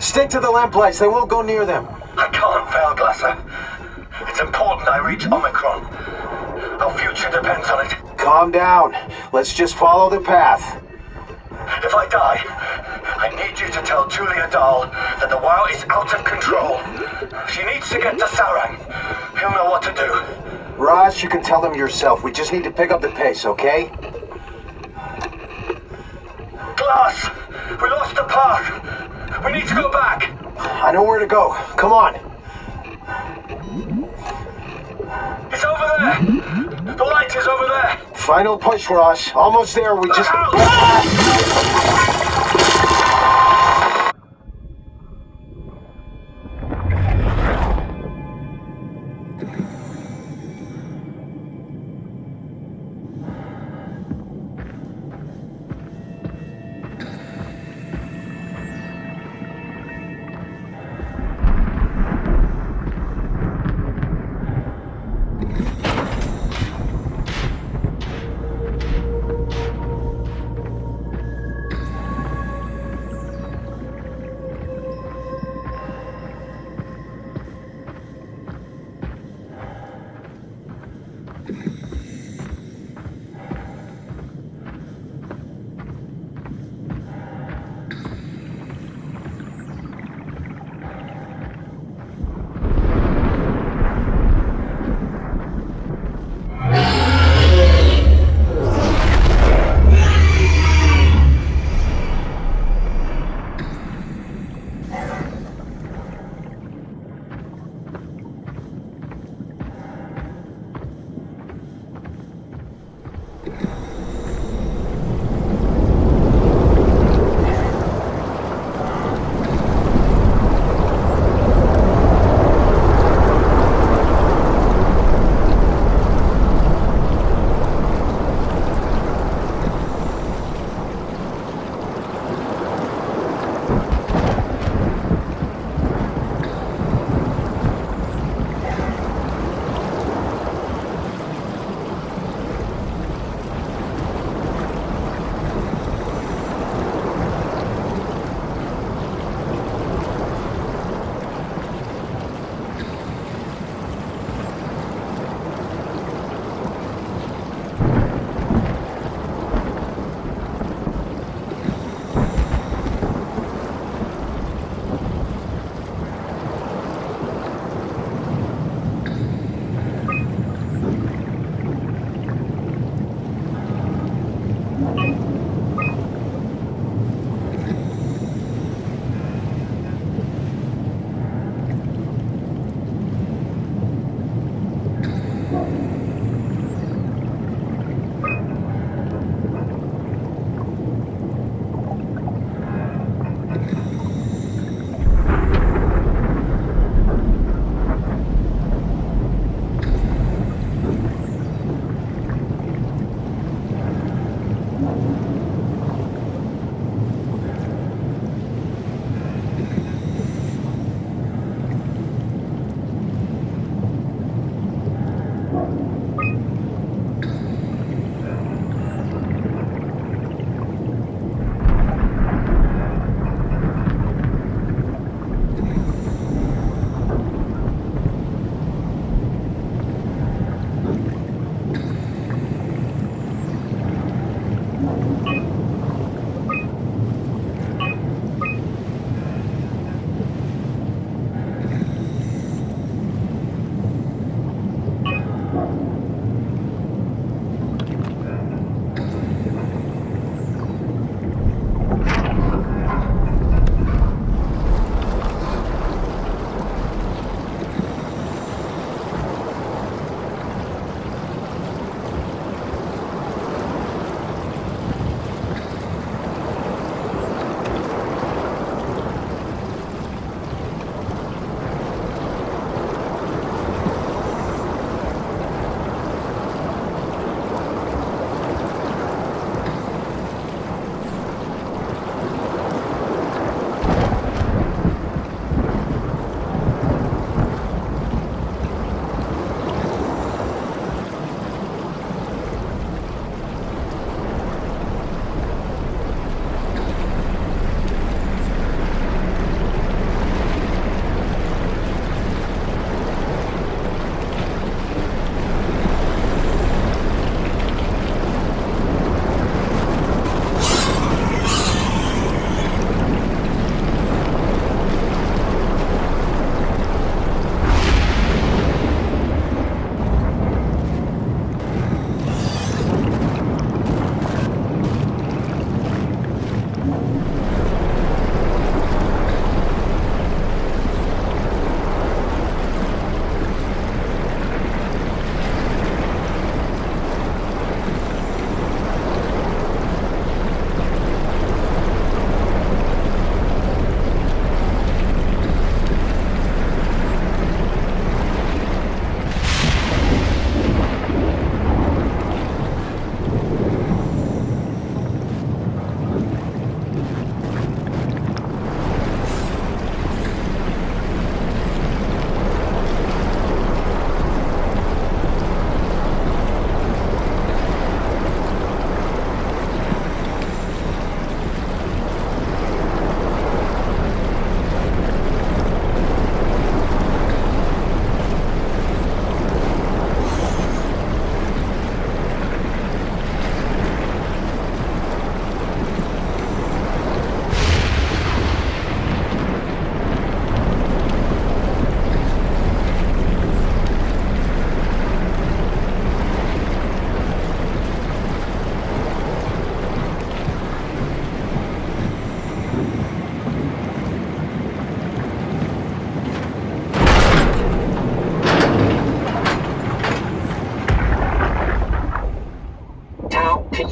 Stick to the lamplights, they won't go near them. I can't fail, Glasser. It's important I reach Omicron. Our future depends on it. Calm down. Let's just follow the path. If I die, I need you to tell Julia Dahl that the WoW is out of control. She needs to get to Sarang. He'll know what to do. Raj, you can tell them yourself. We just need to pick up the pace, okay? Glass! We lost the path! We need to go back! I know where to go. Come on. It's over there! The light is over there! Final push, Raj. Almost there. We just...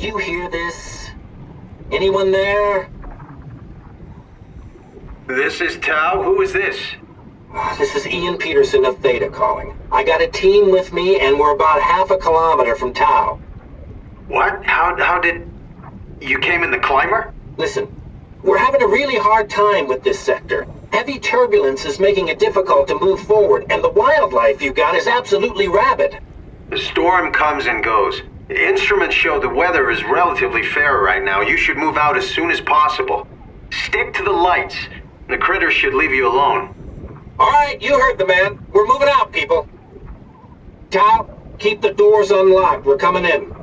you hear this? Anyone there? This is Tau. Who is this? This is Ian Peterson of Theta calling. I got a team with me, and we're about half a kilometer from Tau. What? How did... You came in the climber? Listen, we're having a really hard time with this sector. Heavy turbulence is making it difficult to move forward, and the wildlife you got is absolutely rabid. The storm comes and goes. The instruments show the weather is relatively fair right now. You should move out as soon as possible. Stick to the lights. The critters should leave you alone. All right, you heard the man. We're moving out, people. Tau, keep the doors unlocked. We're coming in.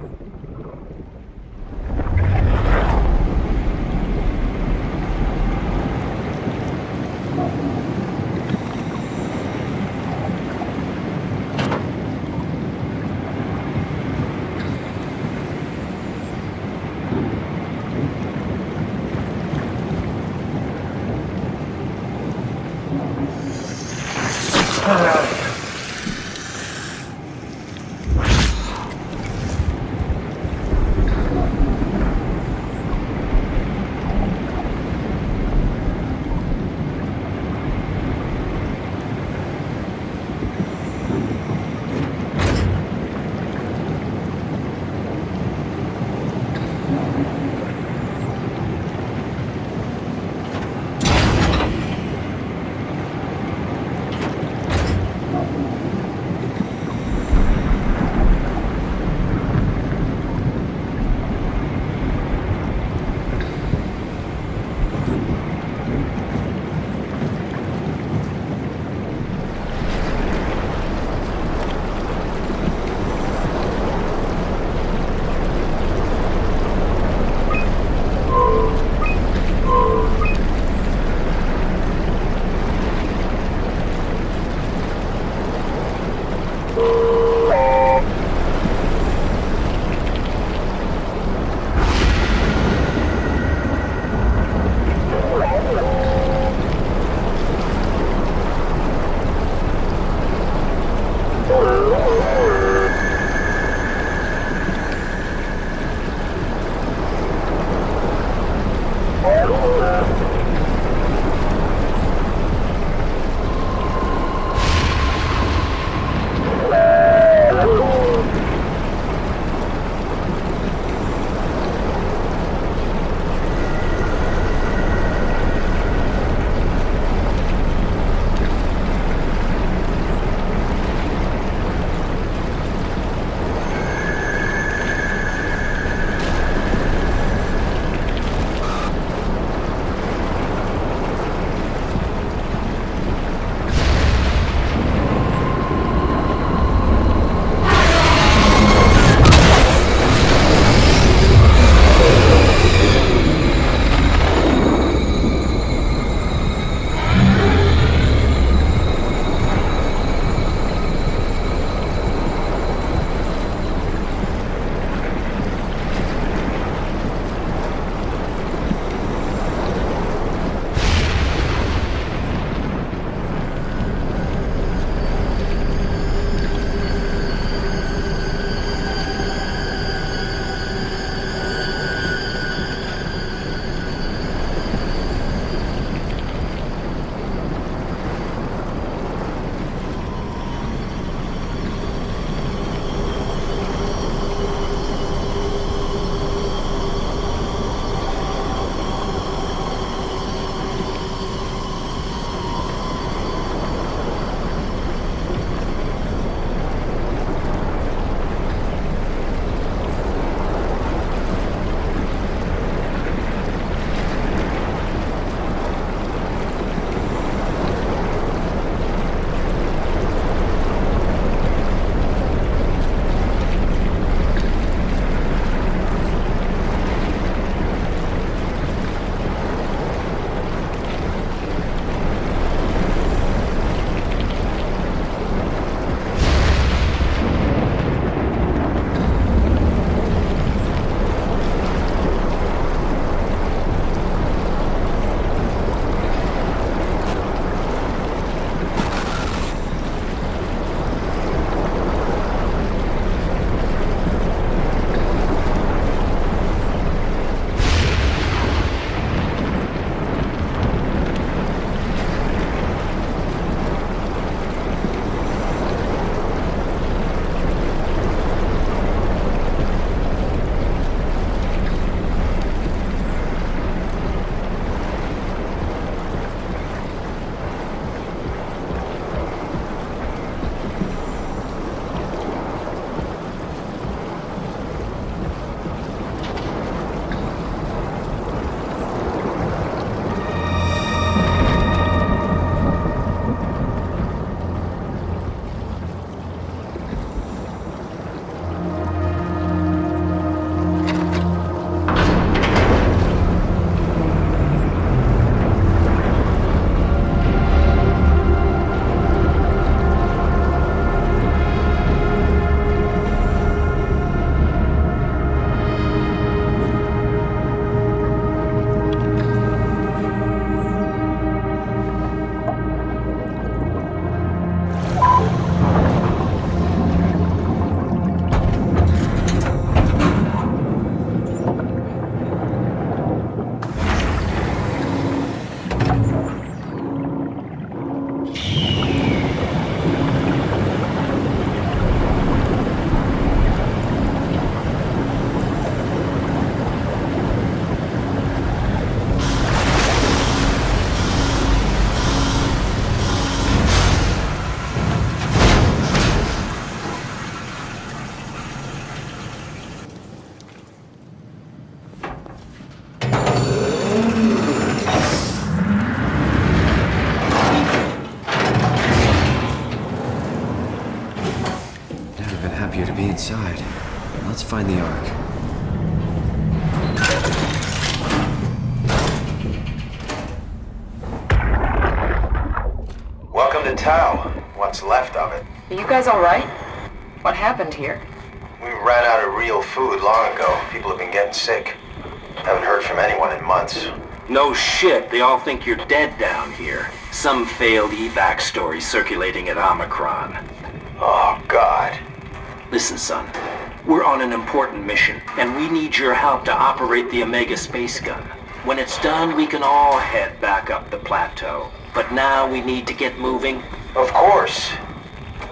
find the Ark. Welcome to Tau. What's left of it. Are you guys alright? What happened here? We ran out of real food long ago. People have been getting sick. Haven't heard from anyone in months. No shit, they all think you're dead down here. Some failed evac story circulating at Omicron. Oh, God. Listen, son. We're on an important mission, and we need your help to operate the Omega space gun. When it's done, we can all head back up the plateau. But now we need to get moving. Of course.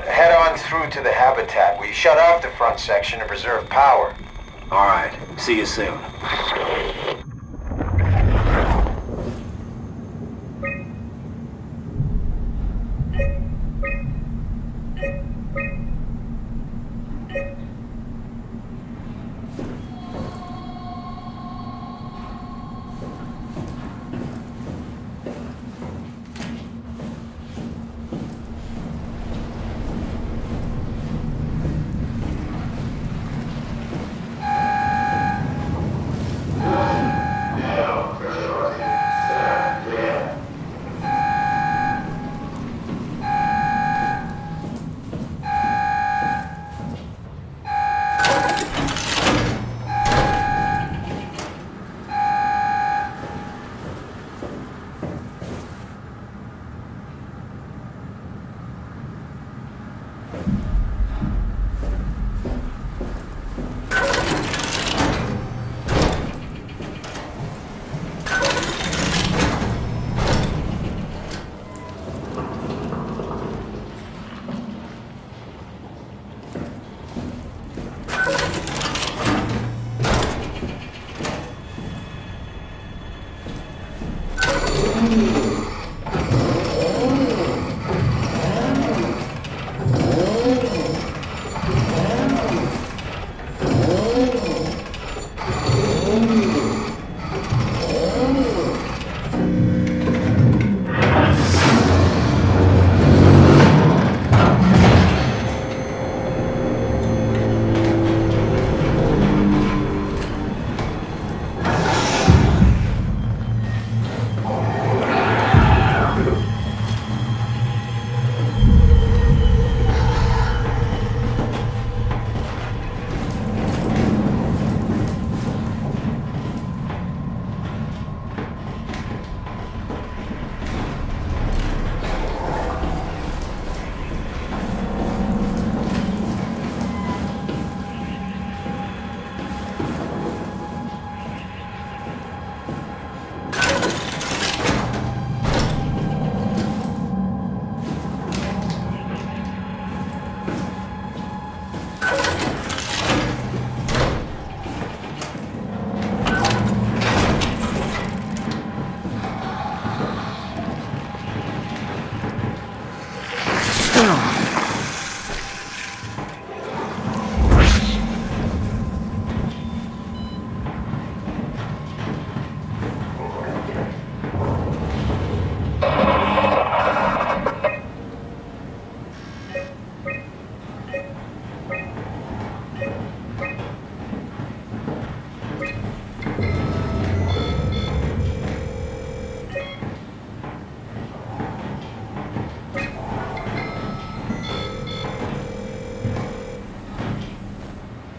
Head on through to the habitat. We shut off the front section to preserve power. All right. See you soon.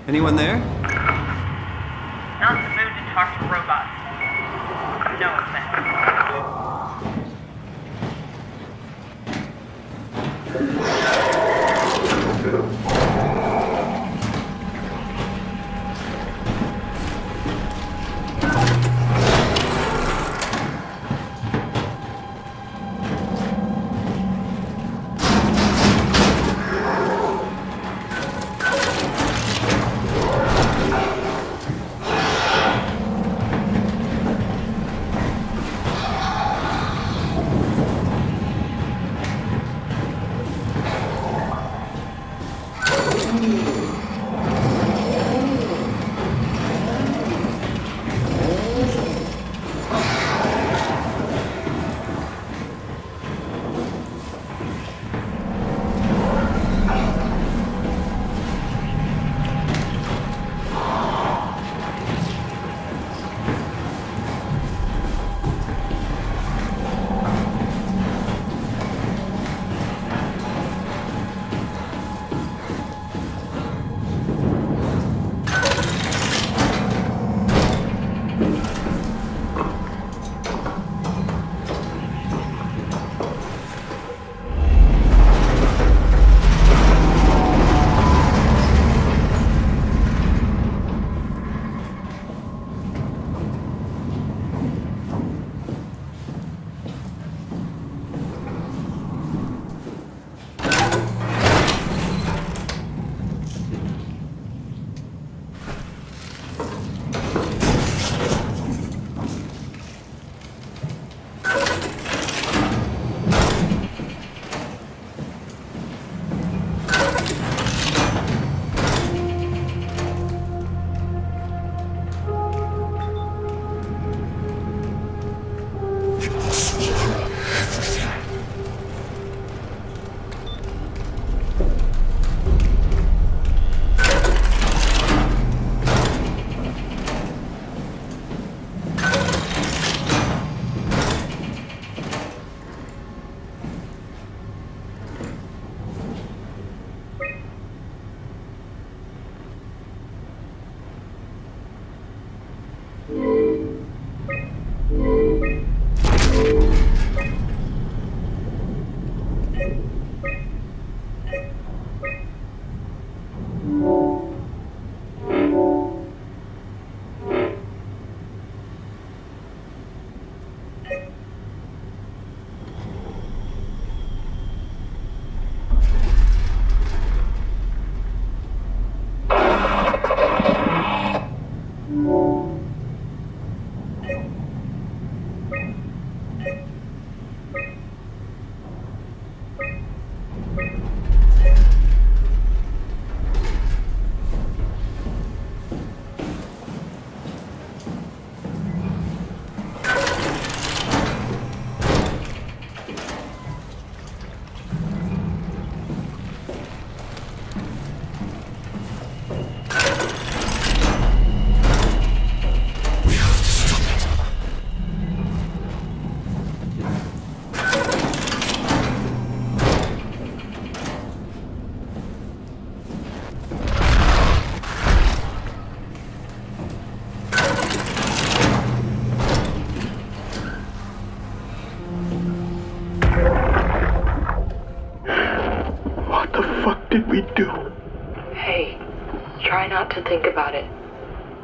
Anyone there? Not in the mood to talk to robots. No offense.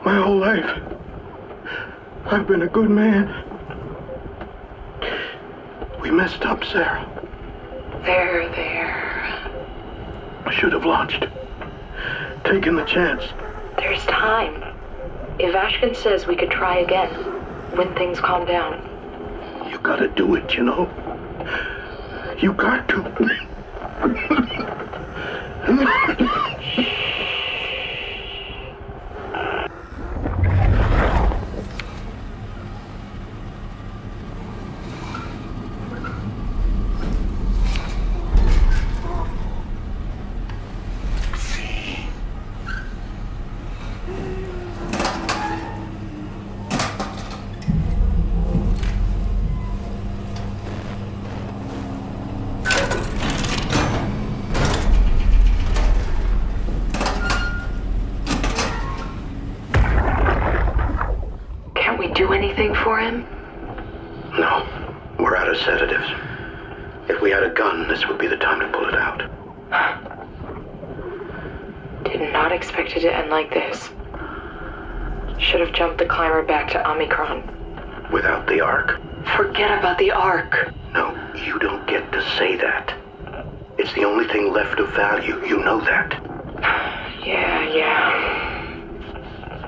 My whole life, I've been a good man. We messed up, Sarah. There. I should have launched. Taken the chance. There's time. If Ashkin says we could try again, when things calm down. You gotta do it, you know? You got to. For him? No. We're out of sedatives. If we had a gun, this would be the time to pull it out. Did not expect it to end like this. Should have jumped the climber back to Omicron. Without the Ark? Forget about the Ark. No, you don't get to say that. It's the only thing left of value. You know that. Yeah.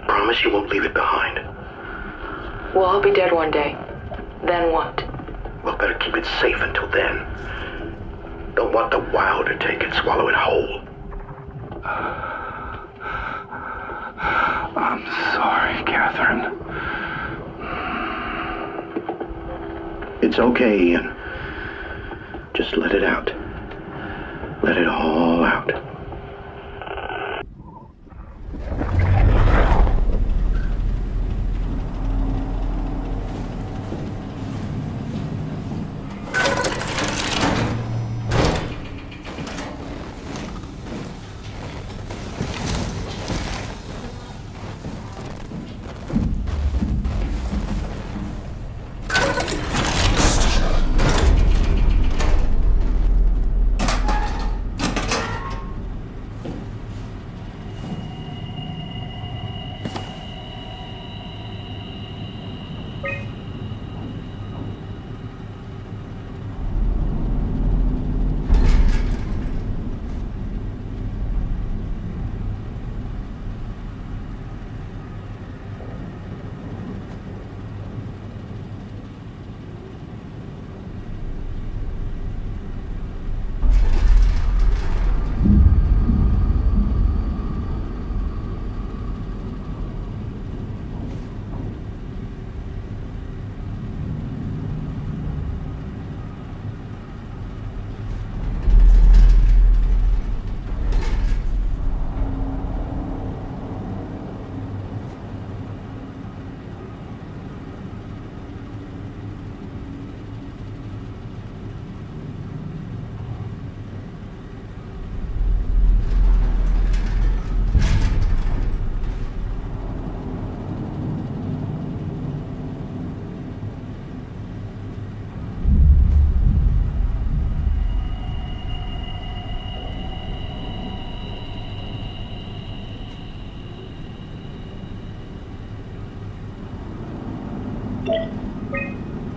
Promise you won't leave it behind. Well, I'll be dead one day. Then what? Well, better keep it safe until then. Don't want the WoW to take it, swallow it whole. I'm sorry, Catherine. It's okay, Ian. Just let it out. Let it all out.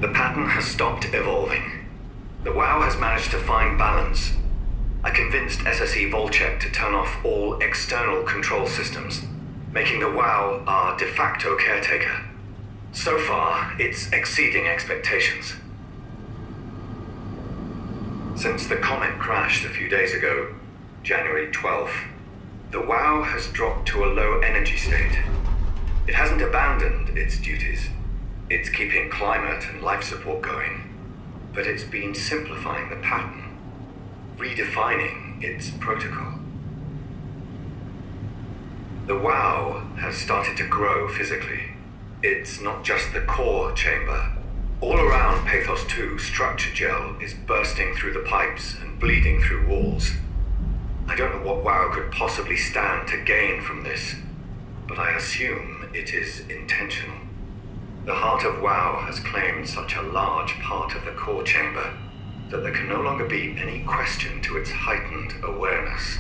The pattern has stopped evolving. The WoW has managed to find balance. I convinced SSE Volcheck to turn off all external control systems, making the WoW our de facto caretaker. So far, it's exceeding expectations. Since the comet crashed a few days ago, January 12th, the WoW has dropped to a low energy state. It hasn't abandoned its duties. It's keeping climate and life support going, but it's been simplifying the pattern, redefining its protocol. The WoW has started to grow physically. It's not just the core chamber. All around Pathos 2, structure gel is bursting through the pipes and bleeding through walls. I don't know what WoW could possibly stand to gain from this, but I assume it is intentional. The heart of WoW has claimed such a large part of the core chamber that there can no longer be any question to its heightened awareness.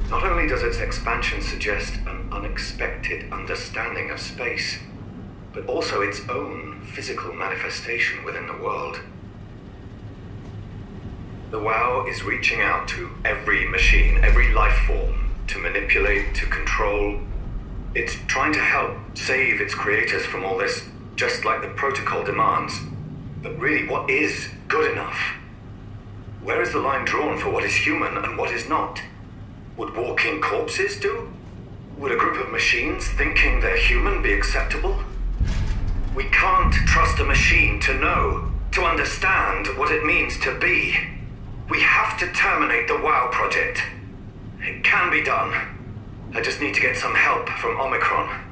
Not only does its expansion suggest an an unexpected understanding of space, but also its own physical manifestation within the world. The WoW is reaching out to every machine, every life form, to manipulate, to control. It's trying to help save its creators from all this, just like the protocol demands. But really, what is good enough? Where is the line drawn for what is human and what is not? Would walking corpses do? Would a group of machines thinking they're human be acceptable? We can't trust a machine to know, to understand what it means to be. We have to terminate the WoW project. It can be done. I just need to get some help from Omicron.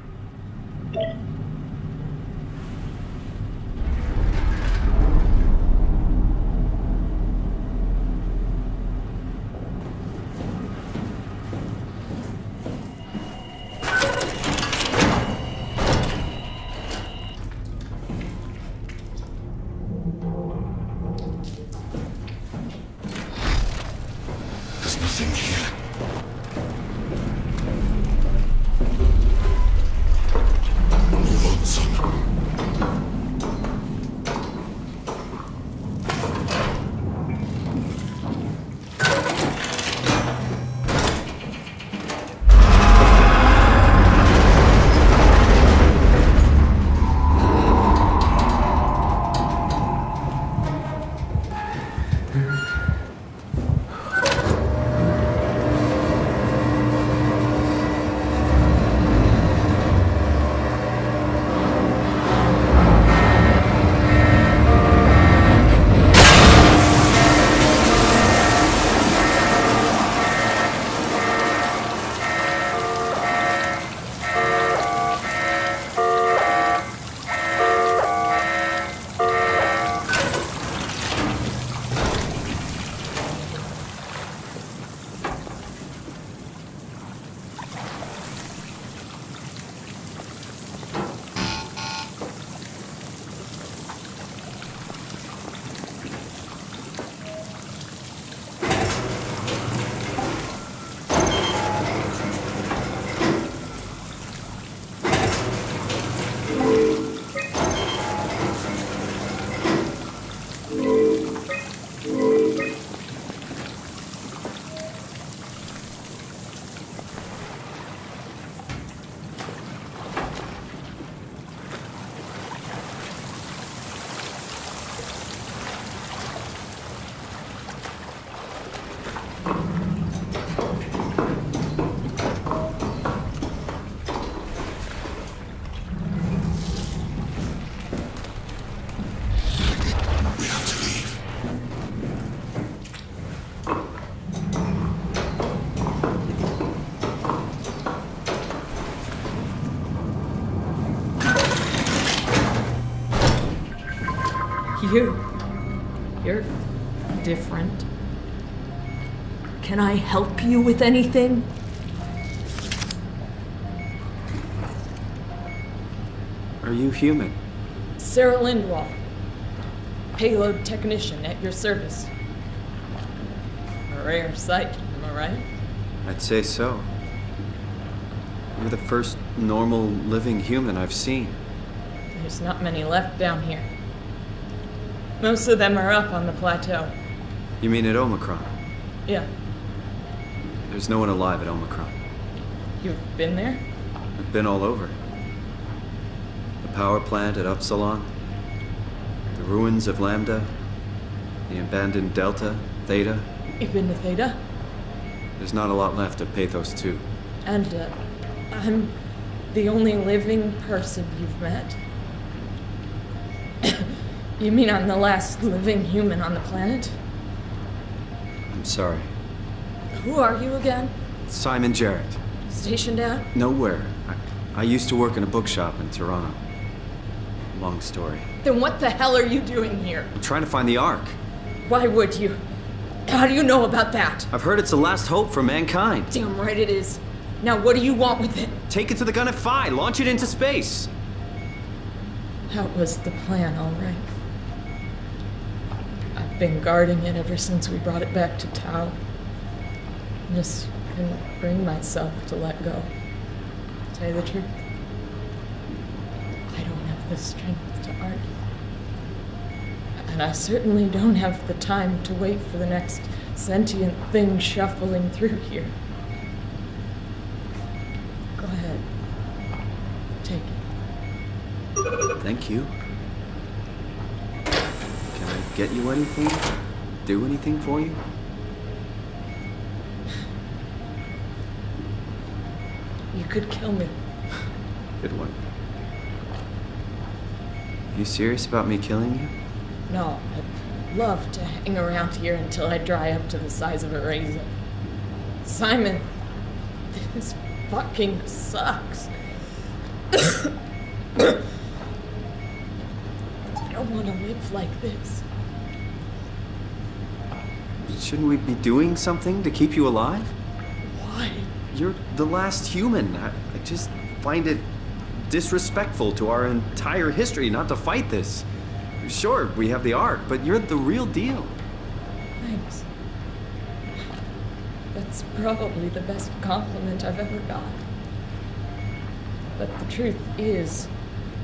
You're different. Can I help you with anything? Are you human? Sarah Lindwall, payload technician at your service. A rare sight, am I right? I'd say so. You're the first normal living human I've seen. There's not many left down here. Most of them are up on the plateau. You mean at Omicron? Yeah. There's no one alive at Omicron. You've been there? I've been all over. The power plant at Upsilon, the ruins of Lambda, the abandoned Delta, Theta. You've been to Theta? There's not a lot left of Pathos II. And, I'm the only living person you've met? You mean I'm the last living human on the planet? I'm sorry. Who are you again? Simon Jarrett. Stationed out? Nowhere. I used to work in a bookshop in Toronto. Long story. Then what the hell are you doing here? I'm trying to find the Ark. Why would you? How do you know about that? I've heard it's the last hope for mankind. Damn right it is. Now what do you want with it? Take it to the Gun at Phi. Launch it into space. That was the plan, all right. I've been guarding it ever since we brought it back to Tau. Just couldn't bring myself to let go. tell you the truth, I don't have the strength to argue. And I certainly don't have the time to wait for the next sentient thing shuffling through here. Go ahead. Take it. Thank you. Can I get you anything? Do anything for you? You could kill me. Good one. You serious about me killing you? No, I'd love to hang around here until I dry up to the size of a raisin. Simon, this fucking sucks. I don't want to live like this. Shouldn't we be doing something to keep you alive? Why? You're the last human. I just find it disrespectful to our entire history not to fight this. Sure, we have the Ark, but you're the real deal. Thanks. That's probably the best compliment I've ever got. But the truth is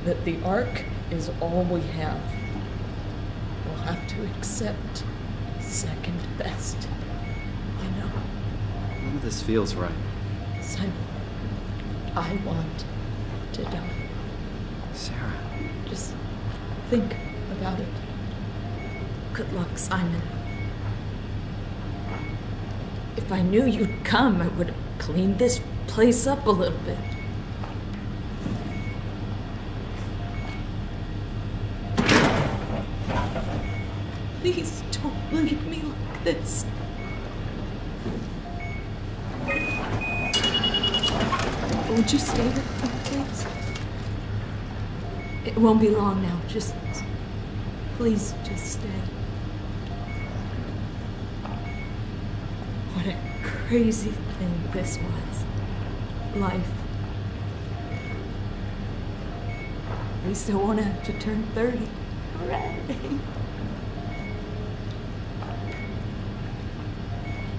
that the Ark is all we have. We'll have to accept second best, you know? None of this feels right. Simon, I want to die. Sarah. Just think about it. Good luck, Simon. If I knew you'd come, I would have cleaned this place up a little bit. Please don't leave me like this. Would you stay with me, please? It won't be long now. Please, just stay. What a crazy thing this was. Life. At least I won't have to turn 30. Hooray!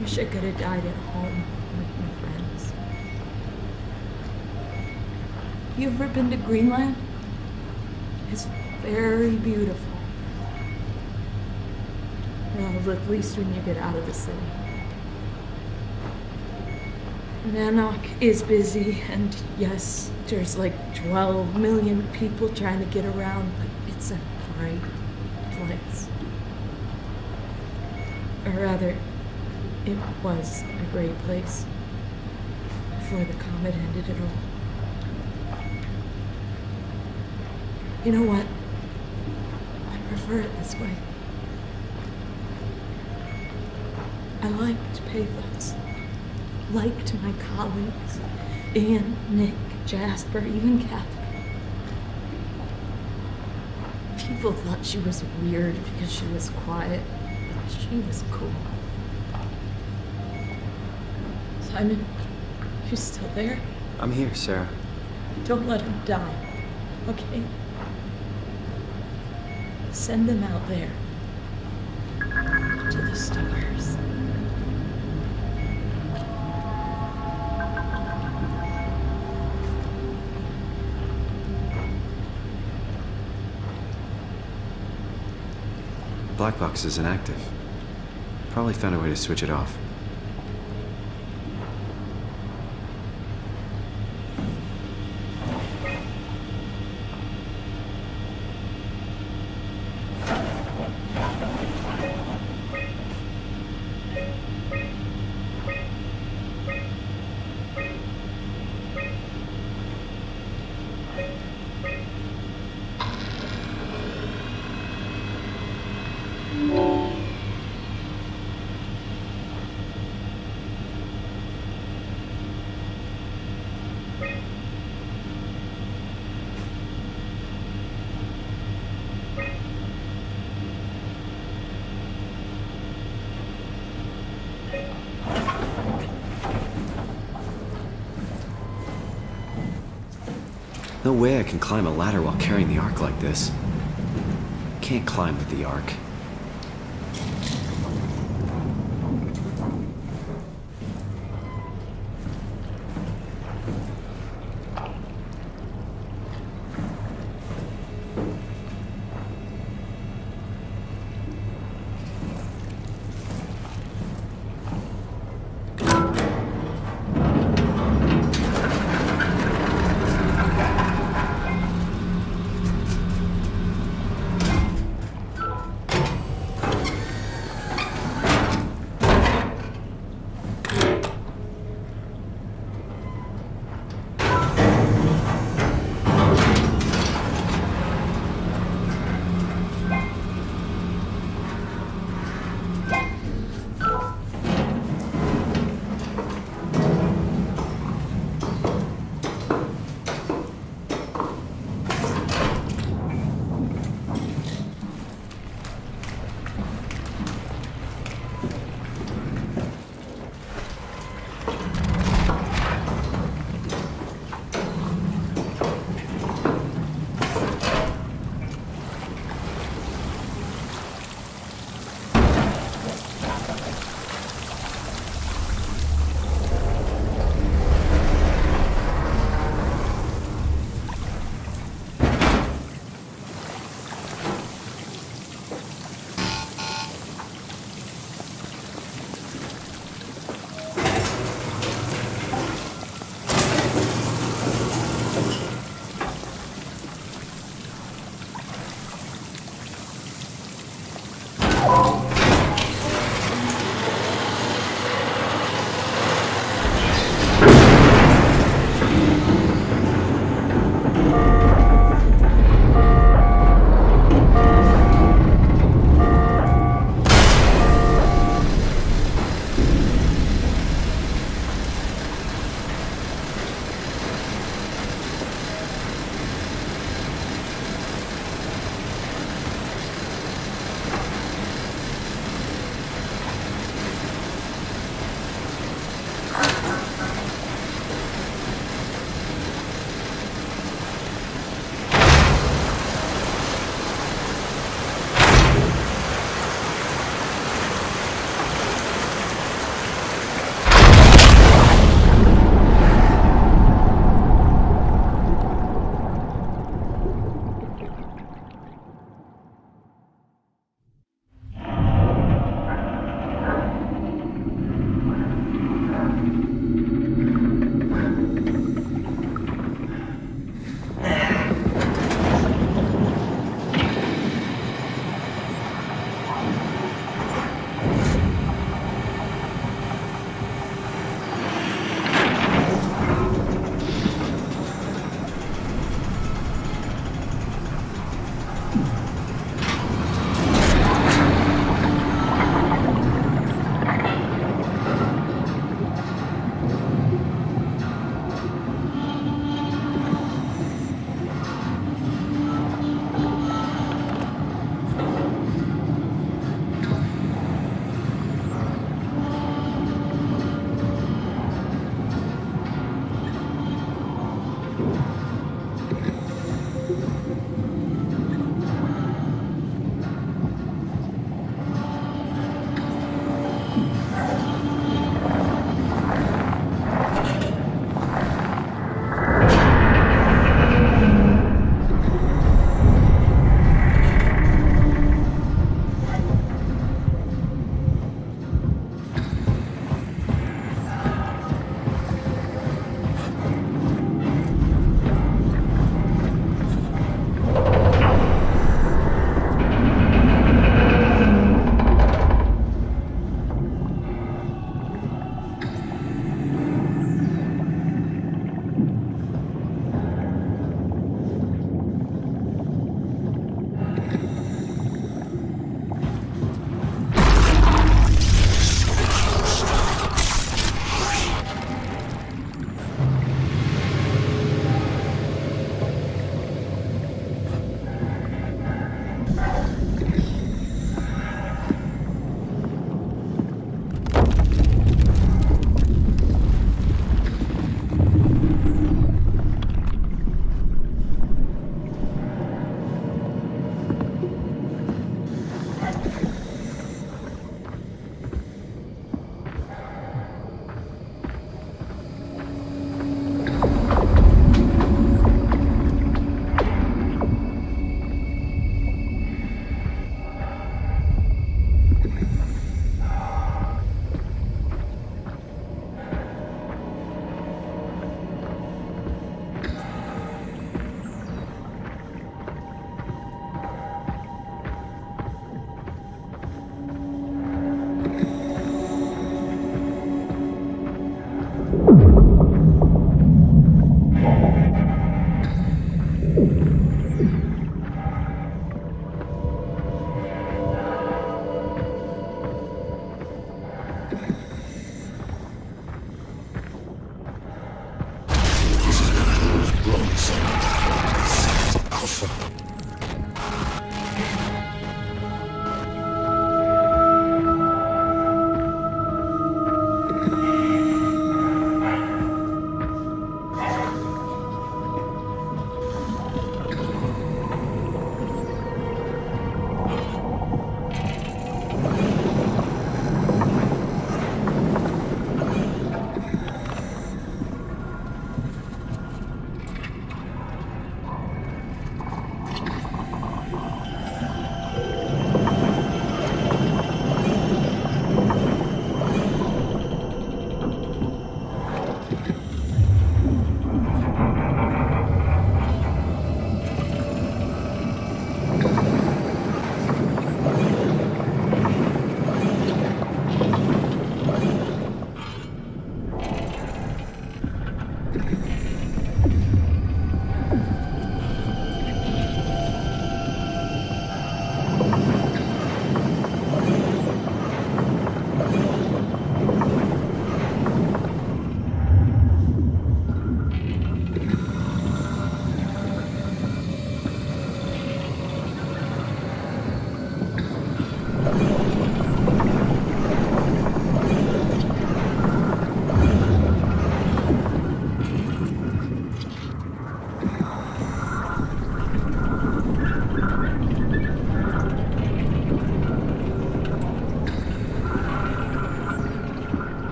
Wish I could have died at home with my friends. You ever been to Greenland? It's very beautiful. Well, at least when you get out of the city. Nanook is busy, and yes, there's like 12 million people trying to get around, but it's a great place. Or rather, it was a great place before the comet ended it all. You know what? I prefer it this way. I liked Pathos. Liked my colleagues. Ian, Nick, Jasper, even Catherine. People thought she was weird because she was quiet, but she was cool. Simon, you still there? I'm here, Sarah. Don't let him die, okay? Send them out there. To the stars. Black box is inactive. Probably found a way to switch it off. No way I can climb a ladder while carrying the Ark like this. Can't climb with the Ark.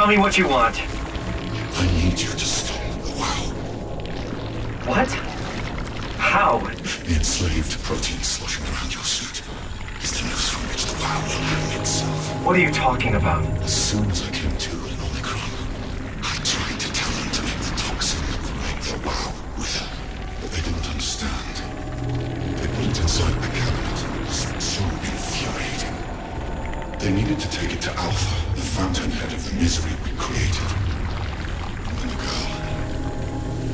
Tell me what you want. I need you to stop the WoW. What? How? The enslaved protein sloshing around your suit is the news from which the WoW will hang itself. What are you talking about? As soon as I came to in Omicron, I tried to tell them to make the toxin that would make the WoW wither, but they didn't understand. They put it inside my cabinet. It was so infuriating. They needed to take it to Alpha, the fountainhead of the misery we created. And then the girl,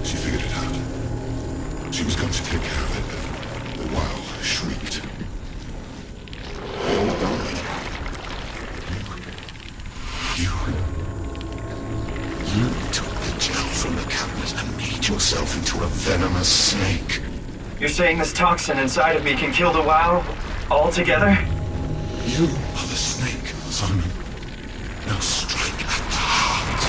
she figured it out. She was going to take care of it, but the WoW shrieked. They all died. You took the gel from the cabinet and made yourself into a venomous snake. You're saying this toxin inside of me can kill the WoW? Altogether? You are the snake, Simon. Now strike at the heart.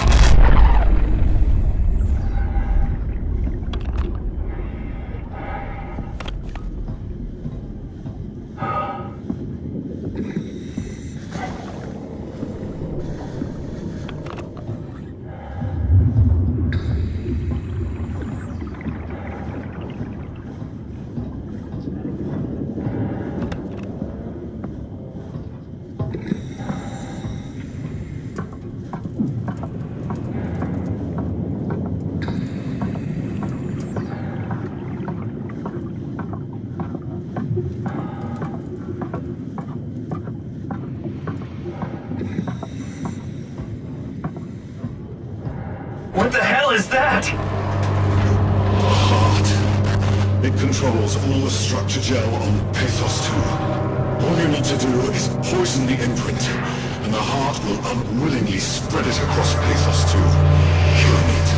What the hell is that? The heart. It controls all the structure gel on Pathos 2. All you need to do is poison the imprint, and the heart will unwillingly spread it across Pathos 2, killing it.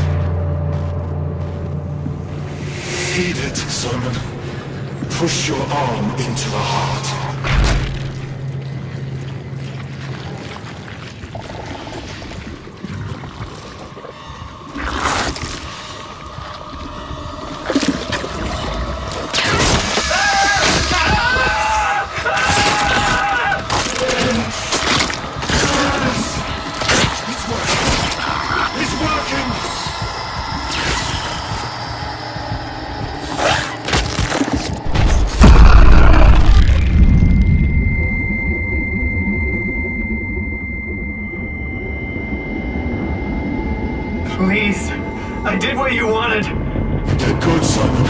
Feed it, Simon. Push your arm into the heart. Please. I did what you wanted. You did good, Simon.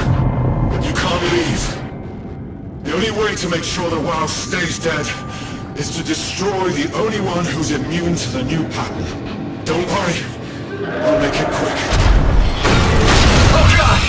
But you can't leave. The only way to make sure the WoW stays dead is to destroy the only one who's immune to the new pattern. Don't worry. I'll make it quick. Oh, God!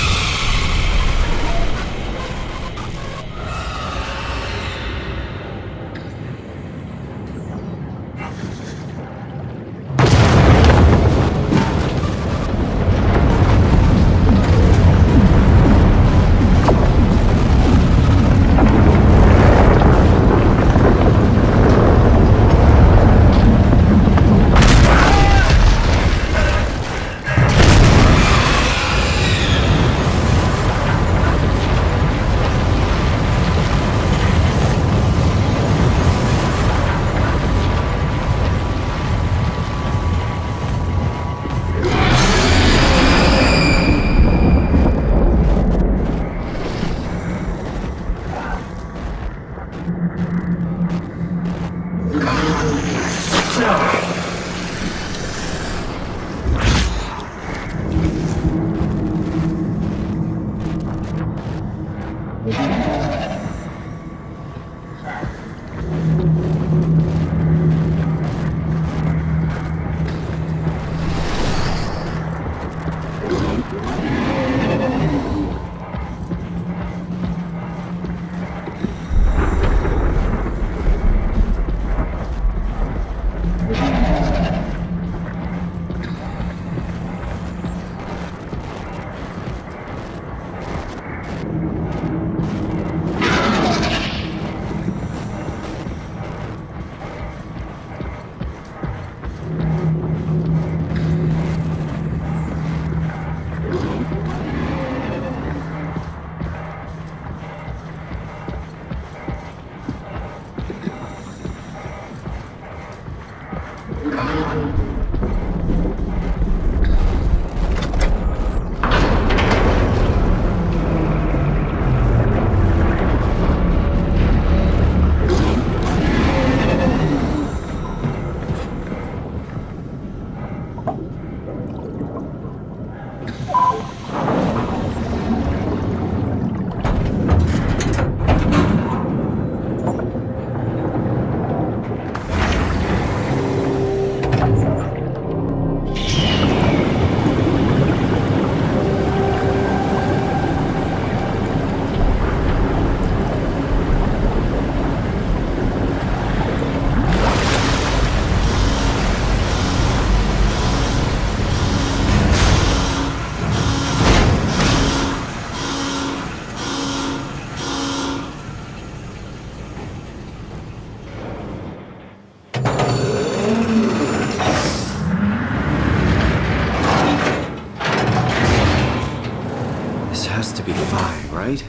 This has to be Phi, right?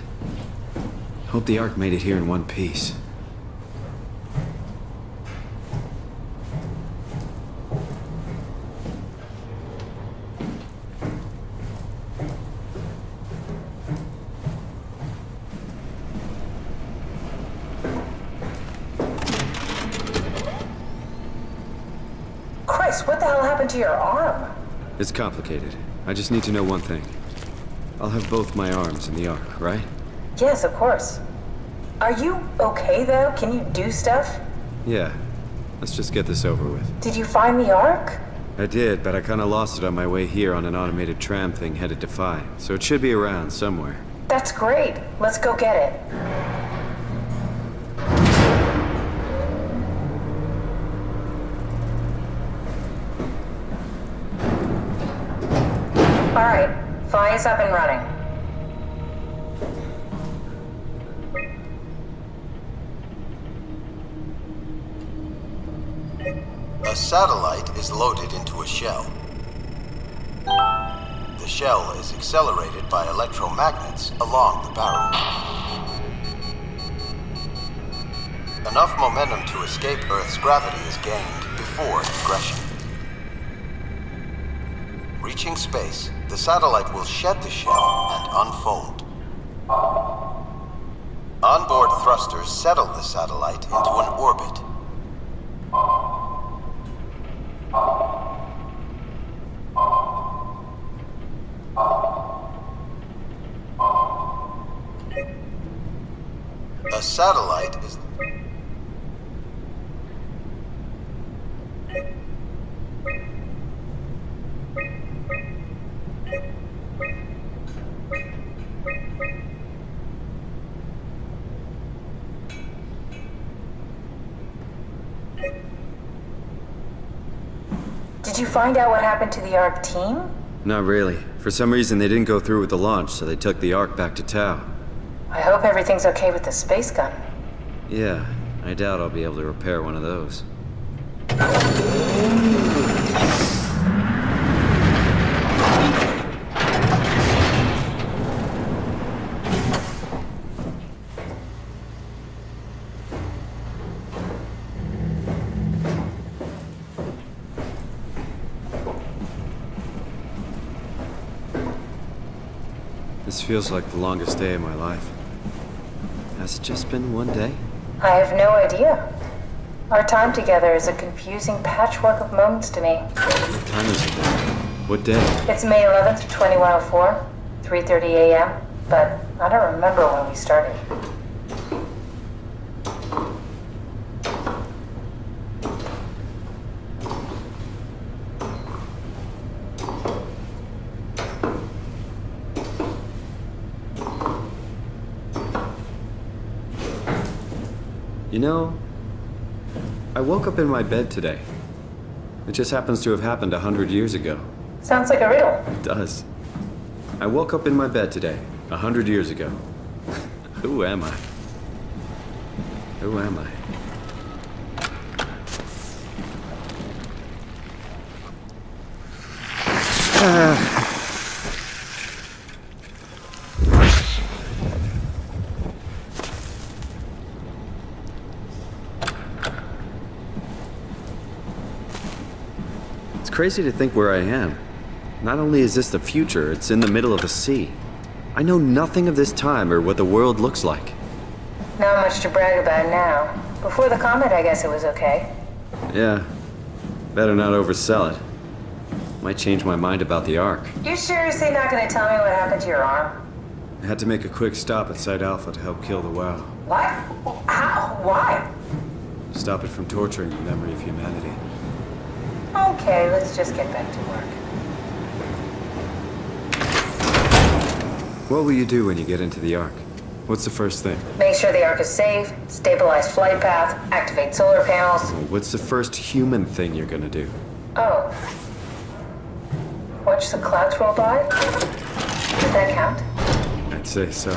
Hope the Ark made it here in one piece. Chris, what the hell happened to your arm? It's complicated. I just need to know one thing. I'll have both my arms in the Ark, right? Yes, of course. Are you okay, though? Can you do stuff? Yeah. Let's just get this over with. Did you find the Ark? I did, but I kinda lost it on my way here on an automated tram thing headed to Phi, so it should be around somewhere. That's great. Let's go get it. All right, Phi is up and running. A satellite is loaded into a shell. The shell is accelerated by electromagnets along the barrel. Enough momentum to escape Earth's gravity is gained before ingression. Reaching space, the satellite will shed the shell and unfold. Onboard thrusters settle the satellite into an orbit. A satellite is... Did you find out what happened to the Ark team? Not really. For some reason, they didn't go through with the launch, so they took the Ark back to Tau. I hope everything's okay with the space gun. Yeah, I doubt I'll be able to repair one of those. This feels like the longest day of my life. Has it just been one day? I have no idea. Our time together is a confusing patchwork of moments to me. What time is it now? What day? It's May 11th, 2104, 3:30 a.m., but I don't remember when we started. You know, I woke up in my bed today. It just happens to have happened 100 years ago. Sounds like a riddle. It does. I woke up in my bed today, 100 years ago. Who am I? Who am I? It's crazy to think where I am. Not only is this the future, it's in the middle of the sea. I know nothing of this time or what the world looks like. Not much to brag about now. Before the comet, I guess it was okay. Yeah. Better not oversell it. Might change my mind about the Ark. You seriously not gonna tell me what happened to your arm? I had to make a quick stop at Site Alpha to help kill the WoW. What? How? Why? Stop it from torturing the memory of humanity. Okay, let's just get back to work. What will you do when you get into the Ark? What's the first thing? Make sure the Ark is safe, stabilize flight path, activate solar panels. What's the first human thing you're gonna do? Oh. Watch the clouds roll by? Does that count? I'd say so.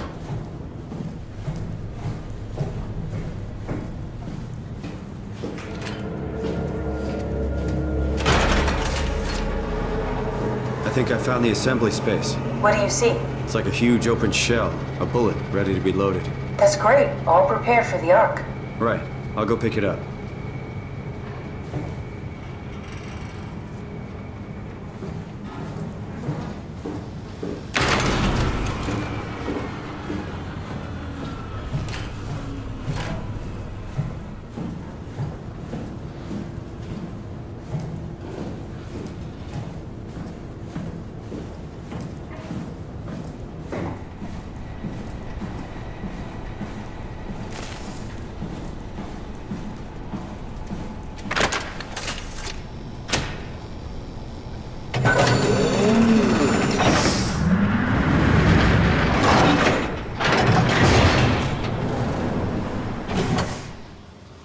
I think I found the assembly space. What do you see? It's like a huge open shell, a bullet ready to be loaded. That's great. All prepared for the Ark. Right. I'll go pick it up.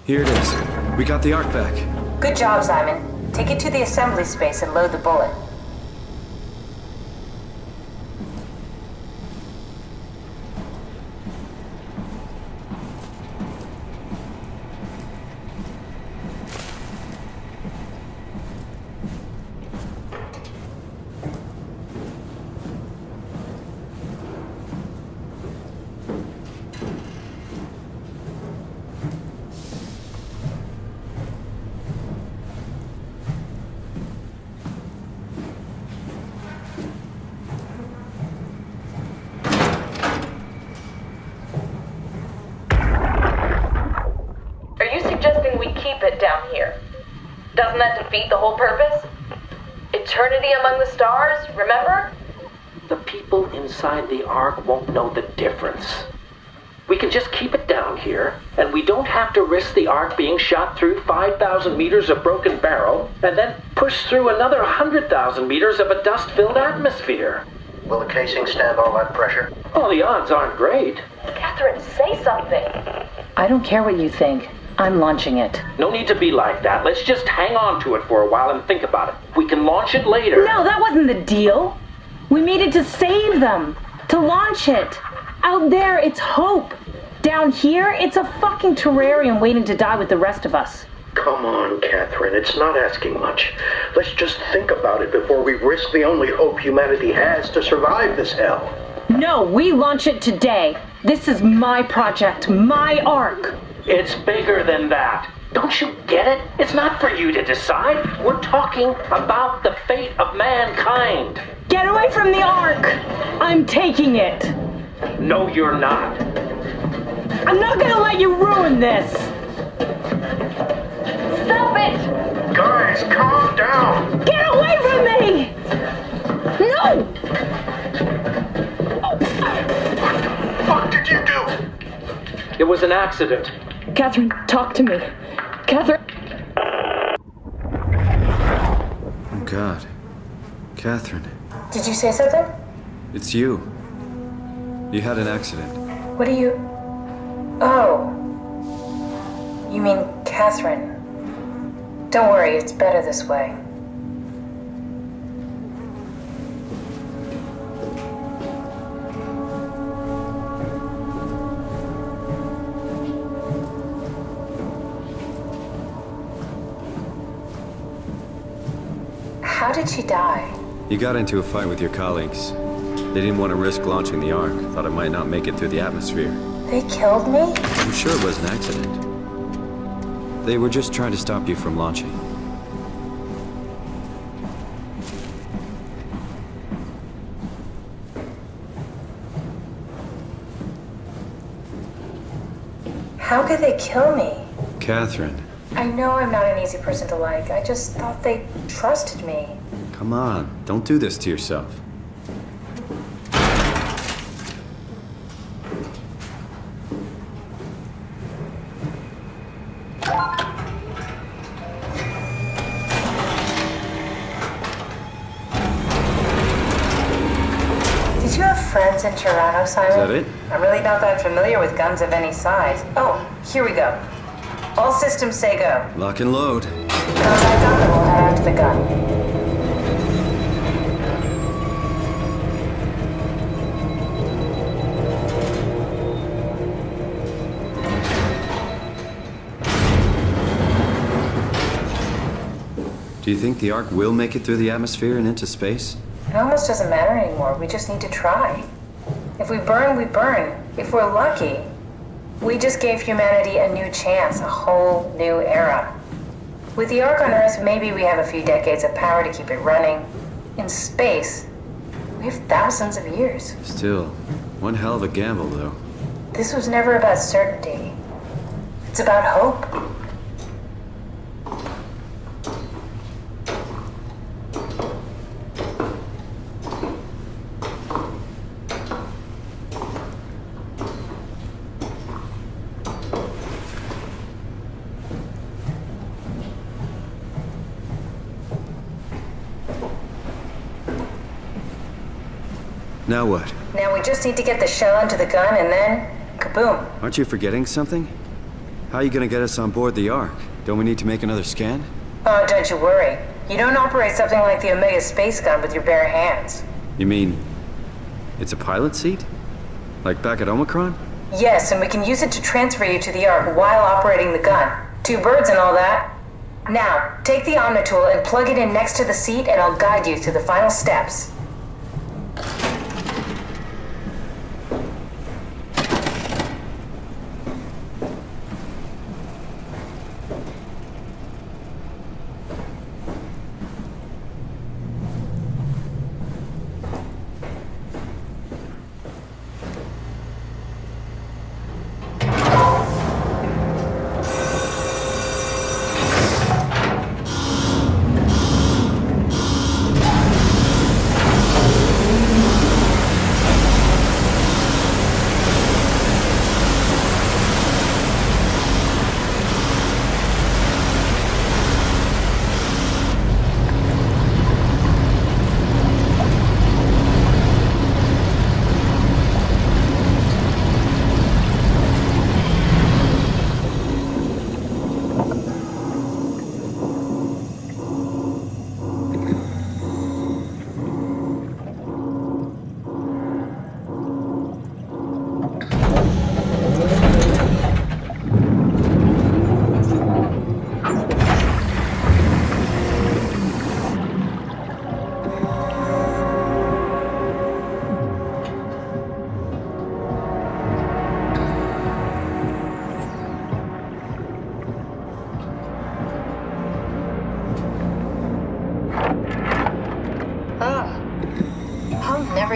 Here it is. We got the Ark back. Good job, Simon. Take it to the assembly space and load the bullet. Suggesting we keep it down here. Doesn't that defeat the whole purpose? Eternity among the stars, remember? The people inside the Ark won't know the difference. We can just keep it down here, and we don't have to risk the Ark being shot through 5,000 meters of broken barrel, and then push through another 100,000 meters of a dust-filled atmosphere. Will the casing stand all that pressure? Oh, the odds aren't great. Catherine, say something. I don't care what you think. I'm launching it. No need to be like that. Let's just hang on to it for a while and think about it. We can launch it later. No, that wasn't the deal. We made it to save them. To launch it. Out there, it's hope. Down here, it's a fucking terrarium waiting to die with the rest of us. Come on, Catherine. It's not asking much. Let's just think about it before we risk the only hope humanity has to survive this hell. No, we launch it today. This is my project, my Ark. It's bigger than that. Don't you get it? It's not for you to decide. We're talking about the fate of mankind. Get away from the Ark! I'm taking it. No, you're not. I'm not gonna let you ruin this. Stop it! Guys, calm down. Get away from me! No! What the fuck did you do? It was an accident. Catherine, talk to me. Catherine. Oh, God. Catherine. Did you say something? It's you. You had an accident. What do you... Oh. You mean Catherine. Don't worry, it's better this way. How did she die? You got into a fight with your colleagues. They didn't want to risk launching the Ark. Thought it might not make it through the atmosphere. They killed me? I'm sure it was an accident. They were just trying to stop you from launching. How could they kill me? Catherine. I know I'm not an easy person to like. I just thought they trusted me. Come on, don't do this to yourself. Did you have friends in Toronto, Simon? Is that it? I'm really not that familiar with guns of any size. Oh, here we go. All systems say go. Lock and load. Contact up and we'll head out to the gun. Do you think the Ark will make it through the atmosphere and into space? It almost doesn't matter anymore. We just need to try. If we burn, we burn. If we're lucky, we just gave humanity a new chance, a whole new era. With the Ark on Earth, maybe we have a few decades of power to keep it running. In space, we have thousands of years. Still, one hell of a gamble, though. This was never about certainty. It's about hope. Now what? Now we just need to get the shell into the gun and then, kaboom. Aren't you forgetting something? How are you gonna get us on board the Ark? Don't we need to make another scan? Oh, don't you worry. You don't operate something like the Omega space gun with your bare hands. You mean, it's a pilot seat? Like back at Omicron? Yes, and we can use it to transfer you to the Ark while operating the gun. 2 birds and all that. Now, take the Omnitool and plug it in next to the seat and I'll guide you through the final steps.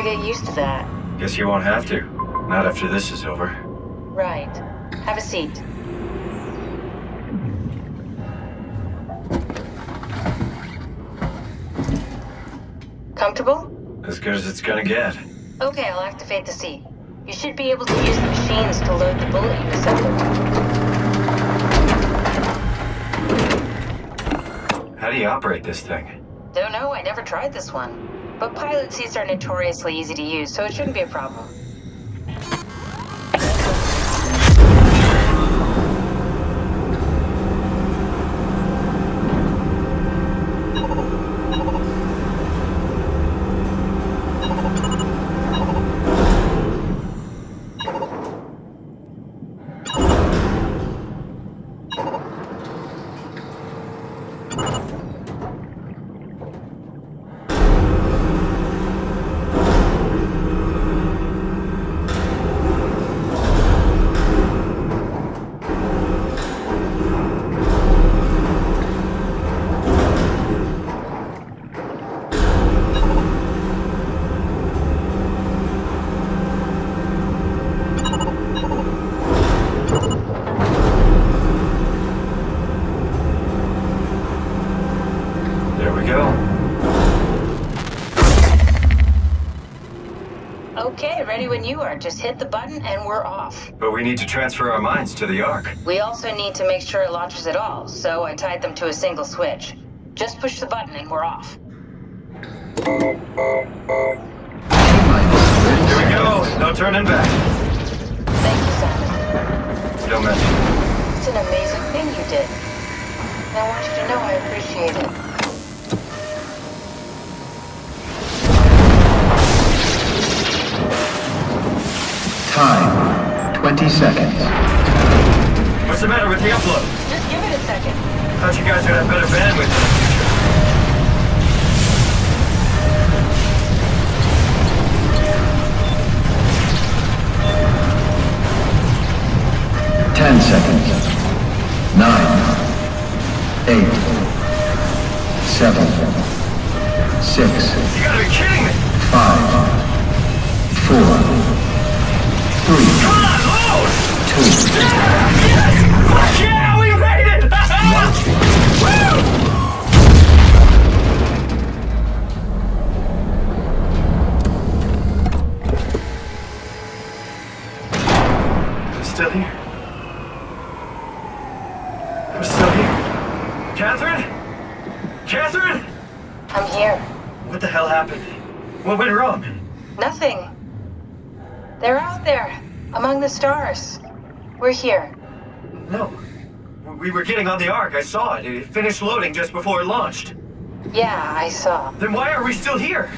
Get used to that. Guess you won't have to. Not after this is over. Right. Have a seat. Comfortable? As good as it's gonna get. Okay, I'll activate the seat. You should be able to use the machines to load the bullet you assembled. How do you operate this thing? Don't know, I never tried this one. But pilot seats are notoriously easy to use, so it shouldn't be a problem. Okay, ready when you are. Just hit the button and we're off. But we need to transfer our minds to the Ark. We also need to make sure it launches at all, so I tied them to a single switch. Just push the button and we're off. Here we go. No turning back. Thank you, Simon. Don't mention it. It's an amazing thing you did. And I want you to know I appreciate it. Time, 20 seconds. What's the matter with the upload? Just give it a second. Thought you guys would have better bandwidth in the future. 10 seconds. 9, 8, 7, 6. You gotta be kidding me! 5, 4, 3. Come on, load! 2. Yes! Fuck yeah, we made it! Woo! I'm still here. I'm still here. Catherine? Catherine? I'm here. What the hell happened? What went wrong? Nothing. They're out there, among the stars. We're here. No. We were getting on the Ark. I saw it. It finished loading just before it launched. Yeah, I saw. Then why are we still here?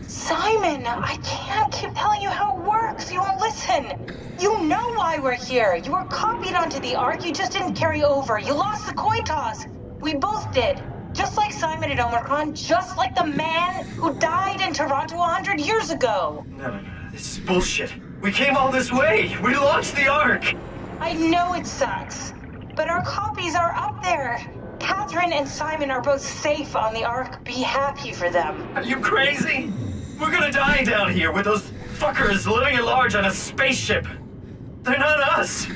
Simon, I can't keep telling you how it works. You won't listen. You know why we're here. You were copied onto the Ark. You just didn't carry over. You lost the coin toss. We both did. Just like Simon at Omicron, just like the man who died in Toronto 100 years ago. No. This is bullshit. We came all this way. We launched the Ark. I know it sucks, but our copies are up there. Catherine and Simon are both safe on the Ark. Be happy for them. Are you crazy? We're gonna die down here with those fuckers living at large on a spaceship. They're not us.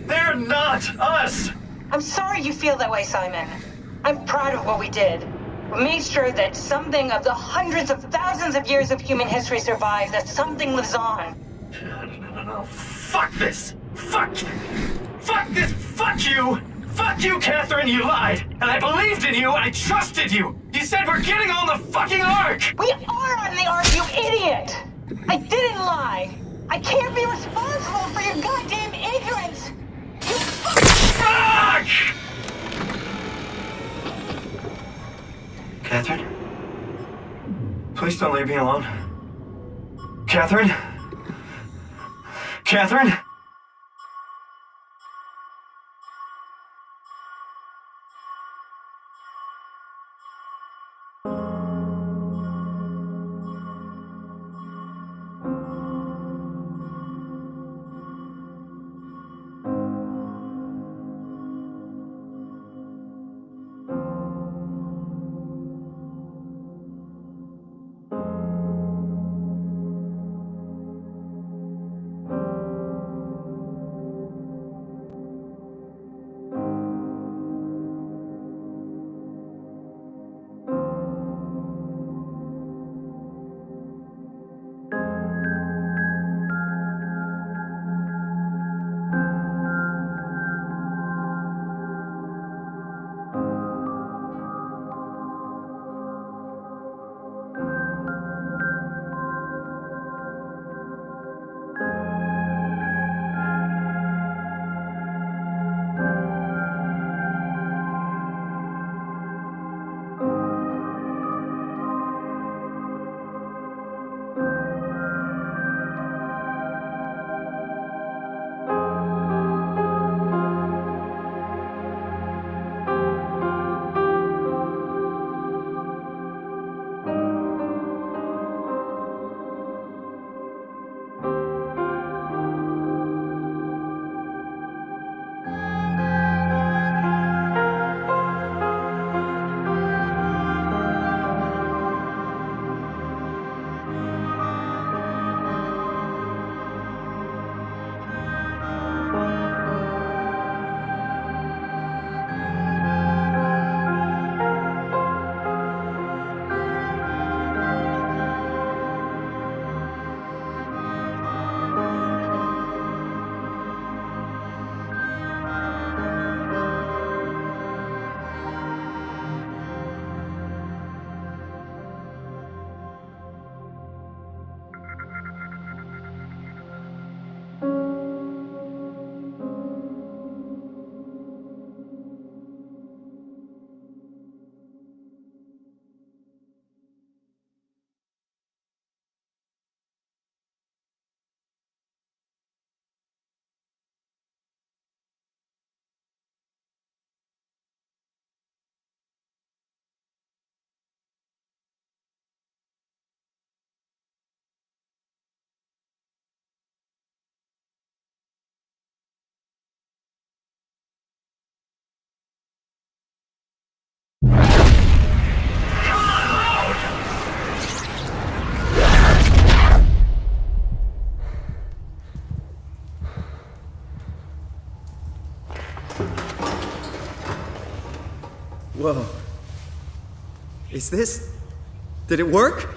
They're not us. I'm sorry you feel that way, Simon. I'm proud of what we did. We made sure that something of the hundreds of thousands of years of human history survives, that something lives on. No. Fuck this. Fuck this. Fuck you. Fuck you, Catherine. You lied. And I believed in you. I trusted you. You said we're getting on the fucking Ark. We are on the Ark, you idiot. I didn't lie. I can't be responsible for your goddamn ignorance. You fuck! Catherine? Please don't leave me alone. Catherine? Catherine? Whoa. Is this... Did it work?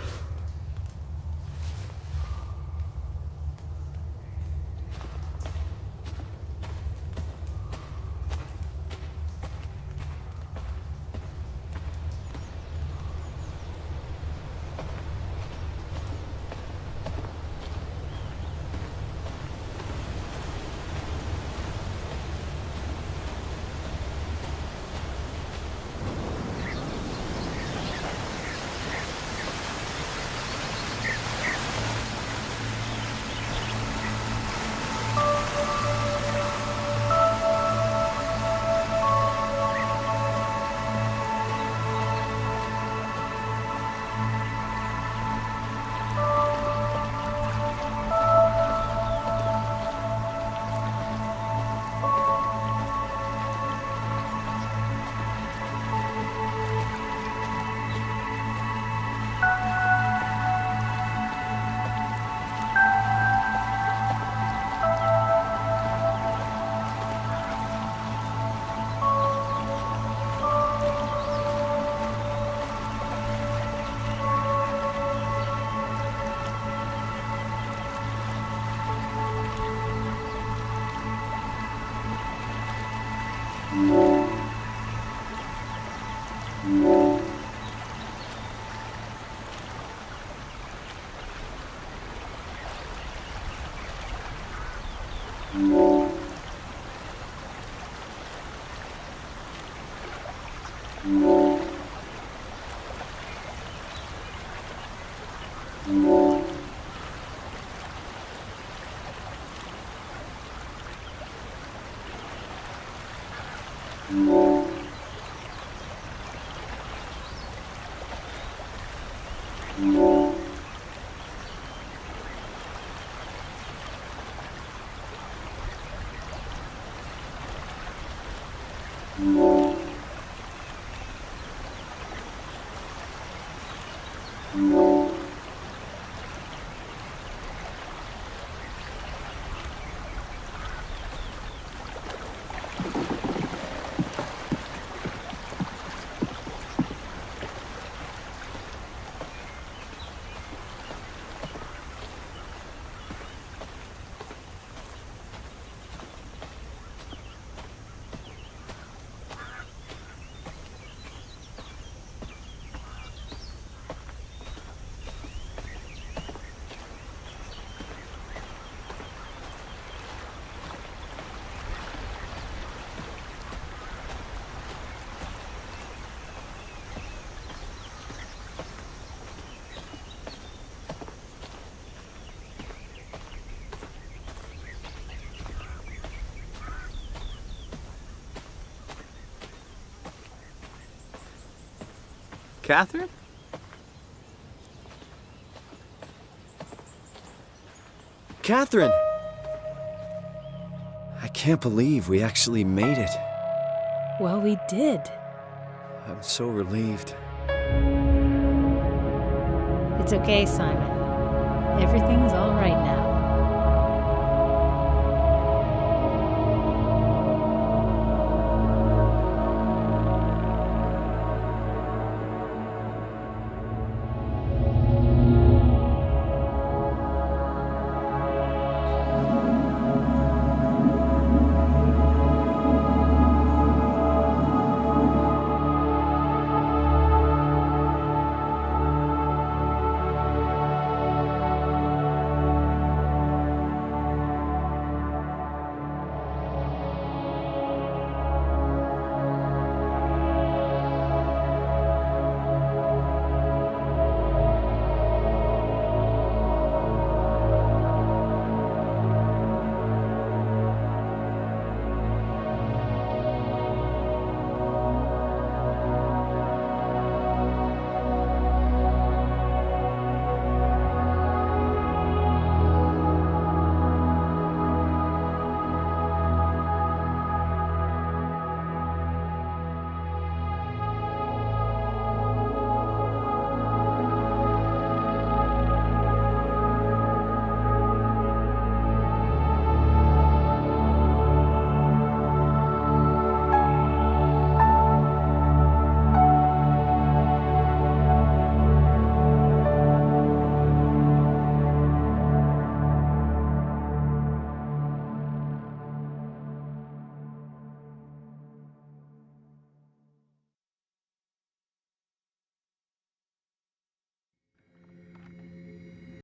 Catherine? Catherine! I can't believe we actually made it. Well, we did. I'm so relieved. It's okay, Simon. Everything's all right now.